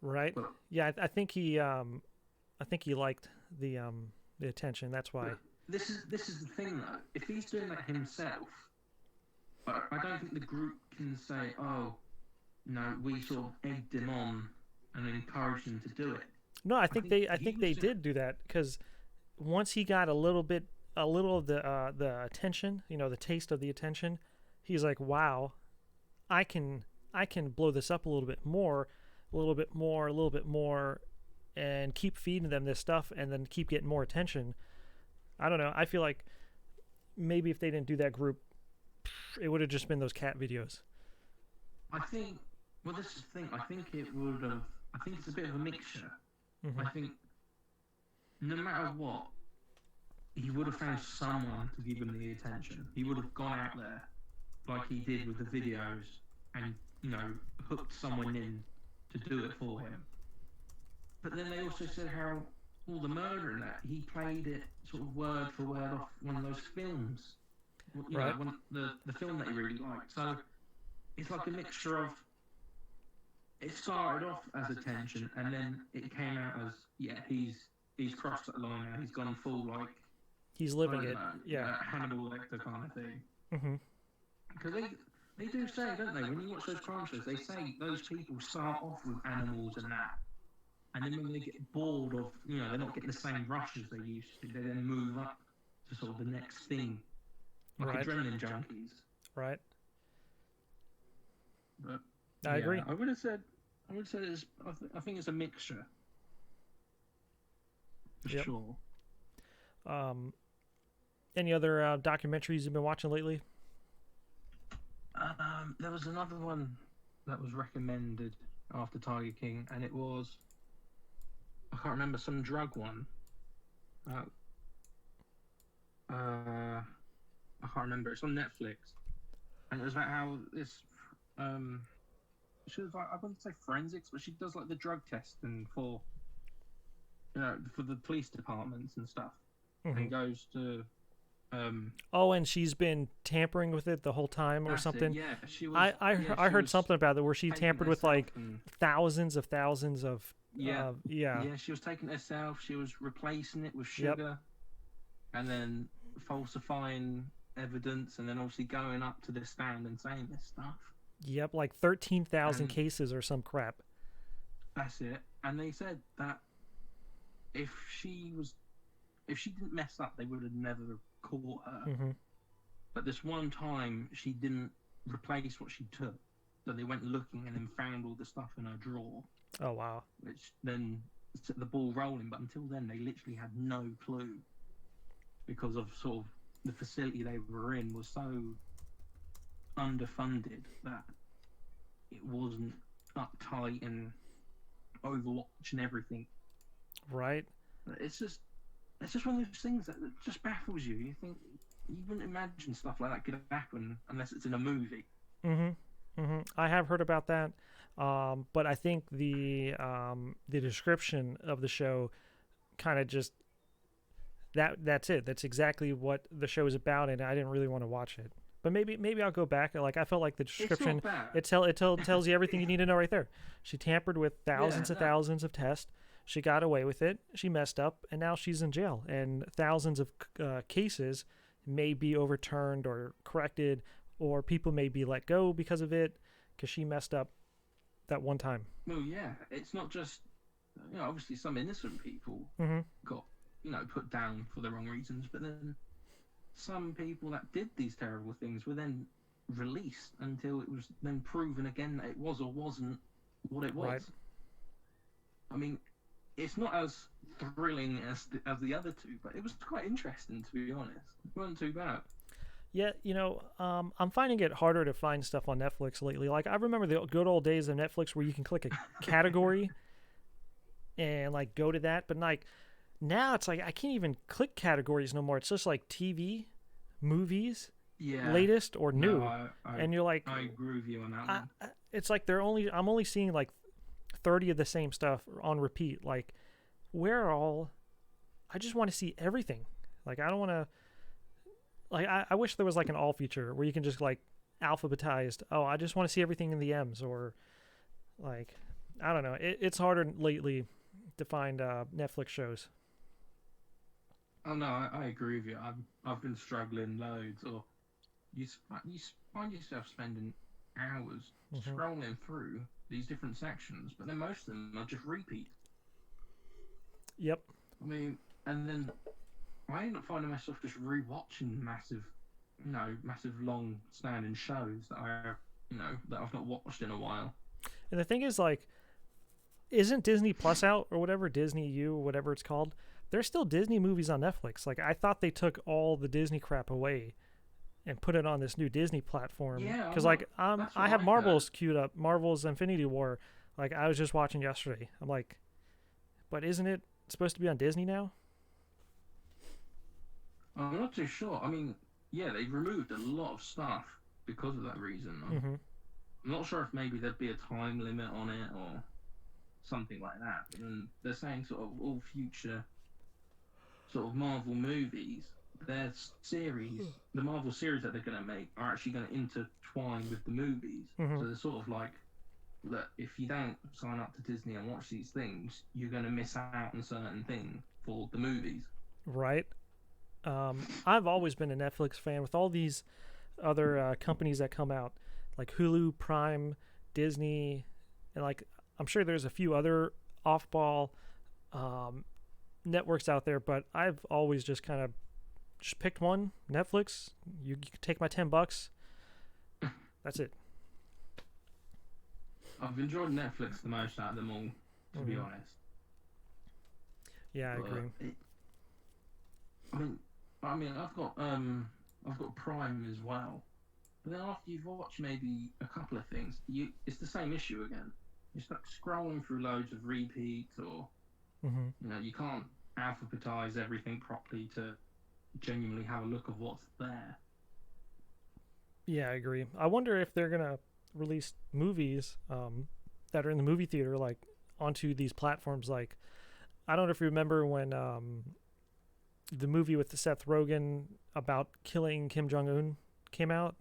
Right. But, yeah, I think he liked the attention. That's why. This is the thing though. If he's doing that himself, I don't think the group can say, "Oh, no, we sort of egged him on and encouraged him to do it." No, I think they did do that, because once he got a little of the attention, the taste of the attention, he's like, "Wow, I can blow this up a little bit more, a little bit more, a little bit more, and keep feeding them this stuff, and then keep getting more attention." I don't know. I feel like maybe if they didn't do that group, it would have just been those cat videos. I think. Well, this is the thing. I think it would have. I think it's a bit of a mixture. I think no matter what, he would have found someone to give him the attention. He would have gone out there like he did with the videos and, hooked someone in to do it for him. But then they also said how all the murder and that, he played it sort of word for word off one of those films. Right. The film that he really liked. So it's like a mixture of, it started off as attention, and then it came out as, he's crossed that line now. He's gone full, like, he's living it. Yeah. Hannibal Lecter kind of thing. Because they do say, don't they, when you watch those crime shows, they say those people start off with animals and that, and then when they get bored of, they're not getting the same rush as they used to, they then move up to sort of the next thing, like adrenaline junkies. Right. But I agree. I would have said it's. I think it's a mixture. For sure. Any other documentaries you've been watching lately? There was another one that was recommended after Tiger King, and it was, I can't remember, some drug one. I can't remember. It's on Netflix, and it was about how this she was like, I wouldn't say forensics, but she does like the drug testing for for the police departments and stuff, and goes to. And she's been tampering with it the whole time or something. Yeah, she was. I heard something about it where she tampered with like thousands of. Yeah, she was taking it herself. She was replacing it with sugar, and then falsifying evidence, and then obviously going up to the stand and saying this stuff. Yep, like 13,000 cases or some crap. That's it. And they said that if she didn't mess up, they would have never caught her. But this one time, she didn't replace what she took, so they went looking and then found all the stuff in her drawer. Oh wow! Which then set the ball rolling. But until then, they literally had no clue because of sort of the facility they were in was so underfunded that it wasn't uptight and Overwatch and everything. Right. It's just one of those things that just baffles you. You think you wouldn't imagine stuff like that could happen unless it's in a movie. I have heard about that, but I think the description of the show kind of just that's it. That's exactly what the show is about, and I didn't really want to watch it. But maybe I'll go back. Like I felt like the description tells you everything you need to know right there. She tampered with thousands of tests. She got away with it. She messed up, and now she's in jail. And thousands of cases may be overturned or corrected, or people may be let go because of it because she messed up that one time. Well, yeah, it's not just obviously some innocent people got put down for the wrong reasons, but then some people that did these terrible things were then released until it was then proven again that it was or wasn't what it was. Right. I mean, it's not as thrilling as the other two, but it was quite interesting, to be honest. It wasn't too bad. Yeah, I'm finding it harder to find stuff on Netflix lately. Like I remember the good old days of Netflix where you can click a category and like go to that, but like now it's like I can't even click categories no more. It's just like TV, movies, latest or new, and you're like, I agree with you on that one. It's like I'm only seeing like 30 of the same stuff on repeat. Like, where are all? I just want to see everything. Like, I don't want to. Like, I wish there was like an all feature where you can just like alphabetized. Oh, I just want to see everything in the M's, or like, I don't know. It's harder lately to find Netflix shows. Oh no, I agree with you. I've been struggling loads, or you find yourself spending hours scrolling through these different sections, but then most of them are just repeat. Yep. I mean, and then I end up finding myself just rewatching massive long-standing shows that that I've not watched in a while. And the thing is, like, isn't Disney Plus out or whatever, Disney U, whatever it's called? There's still Disney movies on Netflix. Like, I thought they took all the Disney crap away and put it on this new Disney platform. Yeah, because like I have Marvel's queued up, Marvel's Infinity War. Like I was just watching yesterday. I'm like, but isn't it supposed to be on Disney now? I'm not too sure. I mean, yeah, they removed a lot of stuff because of that reason. I'm not sure if maybe there'd be a time limit on it or something like that. But then they're saying sort of all future sort of Marvel movies, their series, the Marvel series that they're going to make are actually going to intertwine with the movies. So they're sort of like, look, if you don't sign up to Disney and watch these things, you're going to miss out on certain things for the movies. Right. I've always been a Netflix fan with all these other companies that come out, like Hulu, Prime, Disney, and like I'm sure there's a few other off-ball networks out there, but I've always just kind of just picked one. Netflix, you can take my $10. That's it. I've enjoyed Netflix the most out of them all, to be honest. Yeah, I agree. I mean, I've got Prime as well. But then after you've watched maybe a couple of things, it's the same issue again. You're stuck scrolling through loads of repeats, or you can't alphabetize everything properly to genuinely have a look of what's there. Yeah, I agree. I wonder if they're gonna release movies that are in the movie theater like onto these platforms. Like, I don't know if you remember when the movie with the Seth Rogen about killing Kim Jong-un came out.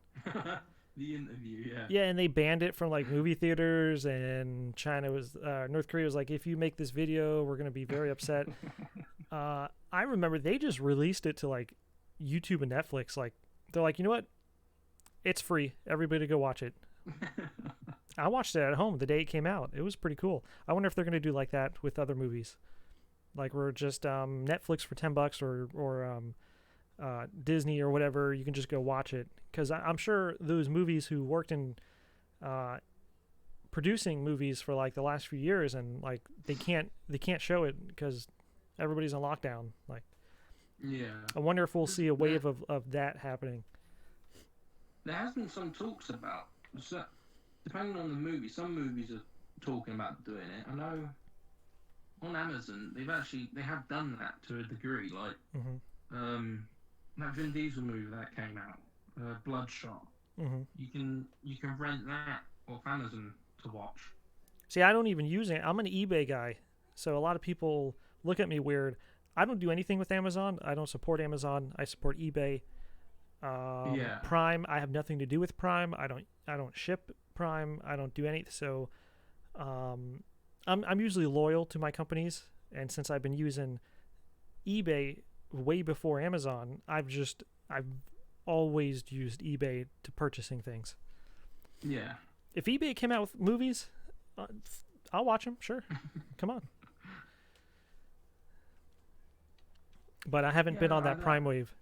The interview, yeah. Yeah, and they banned it from like movie theaters, and North Korea was like, if you make this video, we're gonna be very upset. I remember they just released it to like YouTube and Netflix. Like, they're like, you know what? It's free. Everybody go watch it. I watched it at home the day it came out. It was pretty cool. I wonder if they're gonna do like that with other movies. Like, we're just Netflix for $10 or Disney or whatever. You can just go watch it, because I'm sure those movies who worked in producing movies for like the last few years, and like they can't show it because everybody's on lockdown. Like, Yeah. I wonder if we'll see a There, wave of that happening. there has been some talks about, so, depending on the movie, some movies are talking about doing it. I know on Amazon they have done that to a degree. Like Hmm. um, that Vin Diesel movie that came out, Bloodshot. Hmm. You can rent that off Amazon to watch. See, I don't even use it. I'm an eBay guy, so a lot of people look at me weird. I don't do anything with Amazon. I don't support Amazon. I support eBay. Yeah, Prime, I have nothing to do with Prime. I don't ship Prime. I don't do anything. So um, I'm usually loyal to my companies, and since I've been using eBay way before Amazon, I've always used eBay to purchasing things. yeah, If eBay came out with movies, uh, I'll watch them. Sure, come on. But I haven't yeah. been No, on that Prime wave.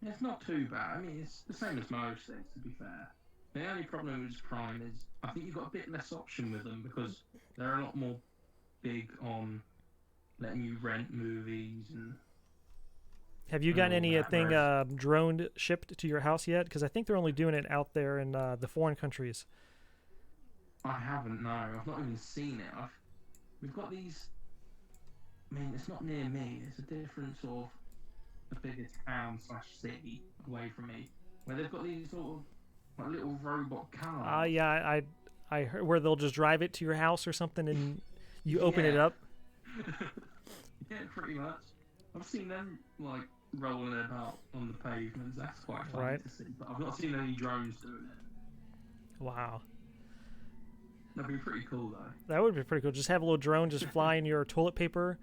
it's not too bad. I mean, it's the same as most things. To be fair, the only problem with Prime is I think you've got a bit less option with them because they're a lot more big on letting you rent movies Have you and gotten all that. anything Whereas droned shipped to your house yet? Because I think they're only doing it out there in the foreign countries. I haven't. No, I've not even seen it. We've got these. I mean, it's not near me. It's a different sort of a bigger town slash city away from me, where they've got these sort of like little robot cars. Yeah, I heard where they'll just drive it to your house or something, and you open it Yeah, up, yeah, pretty much. I've seen them like rolling about on the pavements. That's quite funny right? to see. But I've not seen any drones doing it. Wow, That'd be pretty cool though. that would be pretty cool. Just have a little drone just fly in your toilet paper,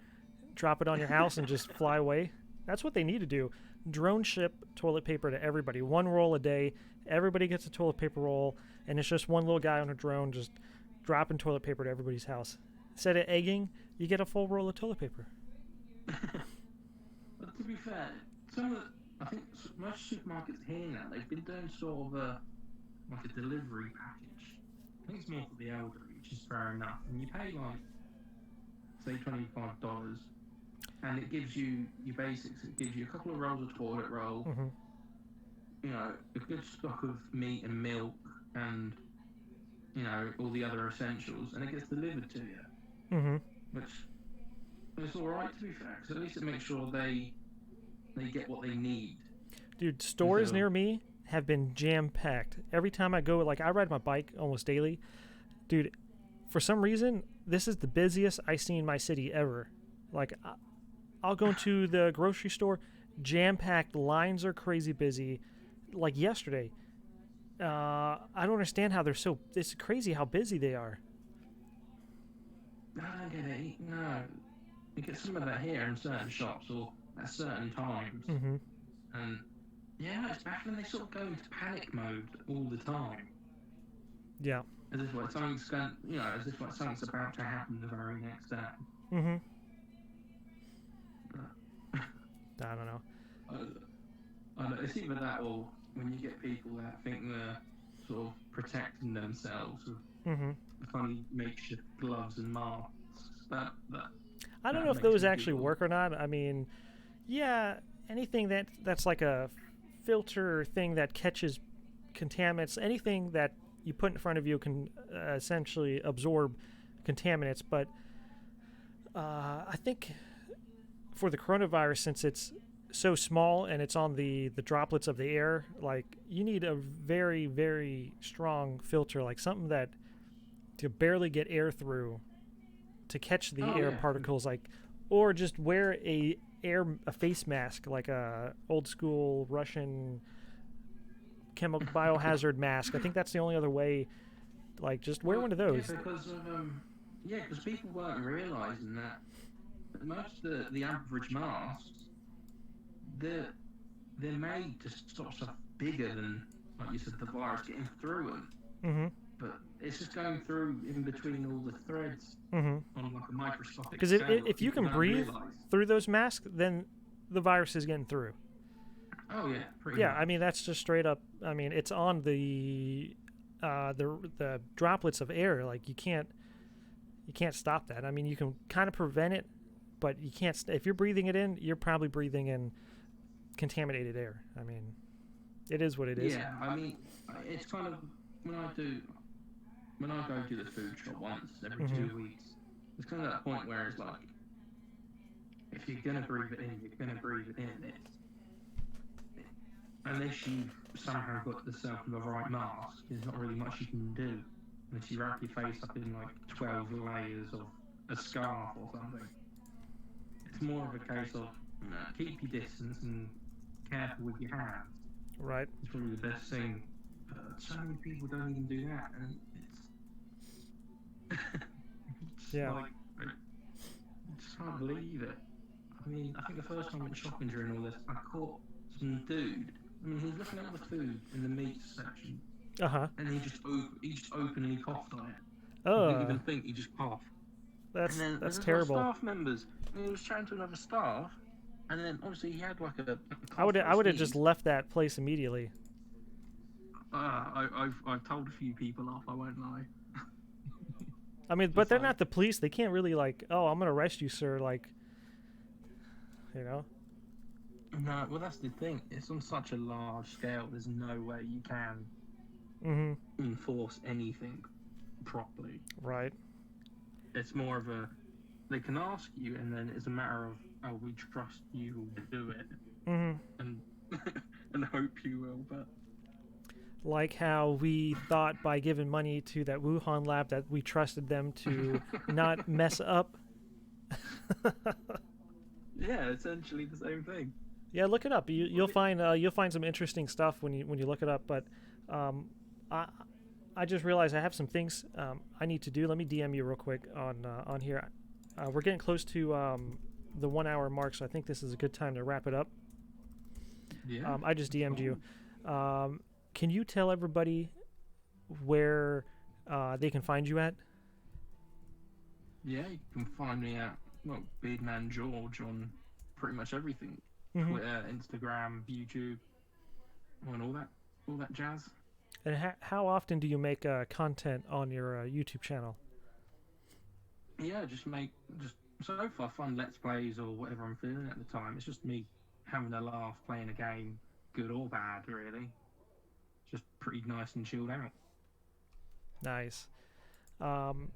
drop it on your house, and just fly away. That's what they need to do. Drone ship toilet paper to everybody. One roll a day. Everybody gets a toilet paper roll, and it's just one little guy on a drone just dropping toilet paper to everybody's house. Instead of egging, you get a full roll of toilet paper. But to be fair, some of the, I think most supermarkets here now they've been doing sort of a like a delivery package. I think it's more for the elderly, which is fair enough. And you pay like say $25, and it gives you your basics. It gives you a couple of rolls of toilet roll, Hmm. a good stock of meat and milk, and all the other essentials, and it gets delivered to you, Hmm. which is all right to be fair, because at least it makes sure they get what they need Dude, instead stores of near me have been jam packed. Every time I go, like I ride my bike almost daily. Dude, for some reason, this is the busiest I've seen my city ever. Like, I'll go to the grocery store, jam packed, lines are crazy busy. Like yesterday, I don't understand how they're so. It's crazy how busy they are. I don't get it. No, you get some of that here in certain shops or at certain times, Hmm. and yeah, it's bad when they sort of go into panic mode all the time, Yeah. as if like something's going, as if like something's about to happen the very next day. Hmm. But, I don't know. I know, it's either that or when you get people that think they're sort of protecting themselves with Hmm. funny makeshift gloves and masks. That I don't know that if makes those me actually giggle. work or not. I mean, yeah, anything that's like a filter thing that catches contaminants, anything that you put in front of you can essentially absorb contaminants. But I think for the coronavirus, since it's so small and it's on the droplets of the air, like you need a very very strong filter, like something that to barely get air through to catch the Oh air yeah, particles, like, or just wear a face mask like a old school Russian chemical biohazard mask. I think that's the only other way. Like, just wear well one of yeah those. because of because people weren't realizing that most of the average masks they're they're made to stop stuff bigger than like you said the virus getting through them, Mm-hmm. but it's just going through in between all the threads Mm-hmm. on like a microscopic Because scale that if you people can don't breathe realize. through those masks, then the virus is getting through. Oh yeah, pretty Yeah, I much. mean that's just straight up. I mean it's on the droplets of air. Like you can't stop that. I mean you can kind of prevent it, but you can't. If you're breathing it in, you're probably breathing in contaminated air. I mean, it is what it is. Yeah, I mean, it's kind of when I do when I go to the food shop once every Mhm. 2 weeks, it's kind of that point where it's like, if you're gonna breathe it in, you're gonna breathe it in. Unless you've somehow got yourself the right mask, there's not really much you can do unless you wrap your face up in like 12 layers of a scarf or something. It's more of a case of keep your distance and careful with your hands. Right. It's probably the best thing. But so many people don't even do that, and it's Yeah. like I just can't believe it. I mean, I think the first time I went shopping during all this, I caught some dude. I mean, he was looking at the food in the meat section, Uh huh. and he just openly coughed on it. You didn't even Oh, think, he just coughed. And then that's there's other terrible. staff members, and he was chatting to another staff, and then obviously he had like a I cough or a would have just sneeze. left that place immediately. I've told a few people off. I won't lie. I mean, but Just they're like, not the police. They can't really like, oh, I'm gonna arrest you, sir. Like, you know. no, well that's the thing. It's on such a large scale. There's no way you can Mhm. enforce anything properly. Right. It's more of a, they can ask you, and then it's a matter of, oh, we trust you to do it, Mhm. and and hope you will. But Like how we thought by giving money to that Wuhan lab that we trusted them to not mess up. yeah, essentially the same thing. Yeah, look it up. You'll find some interesting stuff when you look it up. But um, I I just realized I have some things I need to do. Let me DM you real quick on here. We're getting close to the 1 hour mark, so I think this is a good time to wrap it up. Yeah. I just DM'd Cool. you. Can you tell everybody where they can find you at? Yeah, you can find me at, well, BeardManGeorge on pretty much everything. Mm-hmm. Twitter, Instagram, YouTube, and all that jazz. And how often do you make content on your YouTube channel? Yeah, just so far fun let's plays or whatever I'm feeling at the time. It's just me having a laugh, playing a game, good or bad, really. Just pretty nice and chilled out. Nice. Um,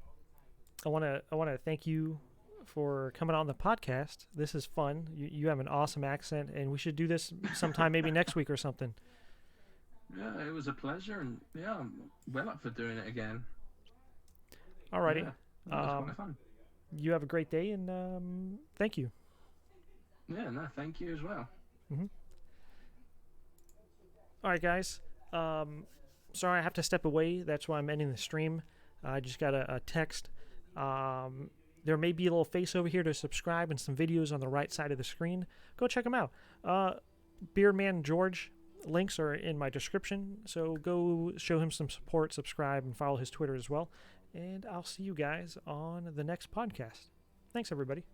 I wanna thank you for coming on the podcast. This is fun. You have an awesome accent, and we should do this sometime, maybe next week or something. Yeah, it was a pleasure, and yeah, I'm well up for doing it again. Alrighty. Yeah, that was Um, quite fun. you have a great day, and thank you. Yeah, no, thank you as well. Mm-hmm. All right, guys. Sorry, I have to step away. That's why I'm ending the stream. I just got a text. There may be a little face over here to subscribe and some videos on the right side of the screen. Go check them out. BeardManGeorge links are in my description, so go show him some support, subscribe, and follow his Twitter as well. And I'll see you guys on the next podcast. Thanks, everybody.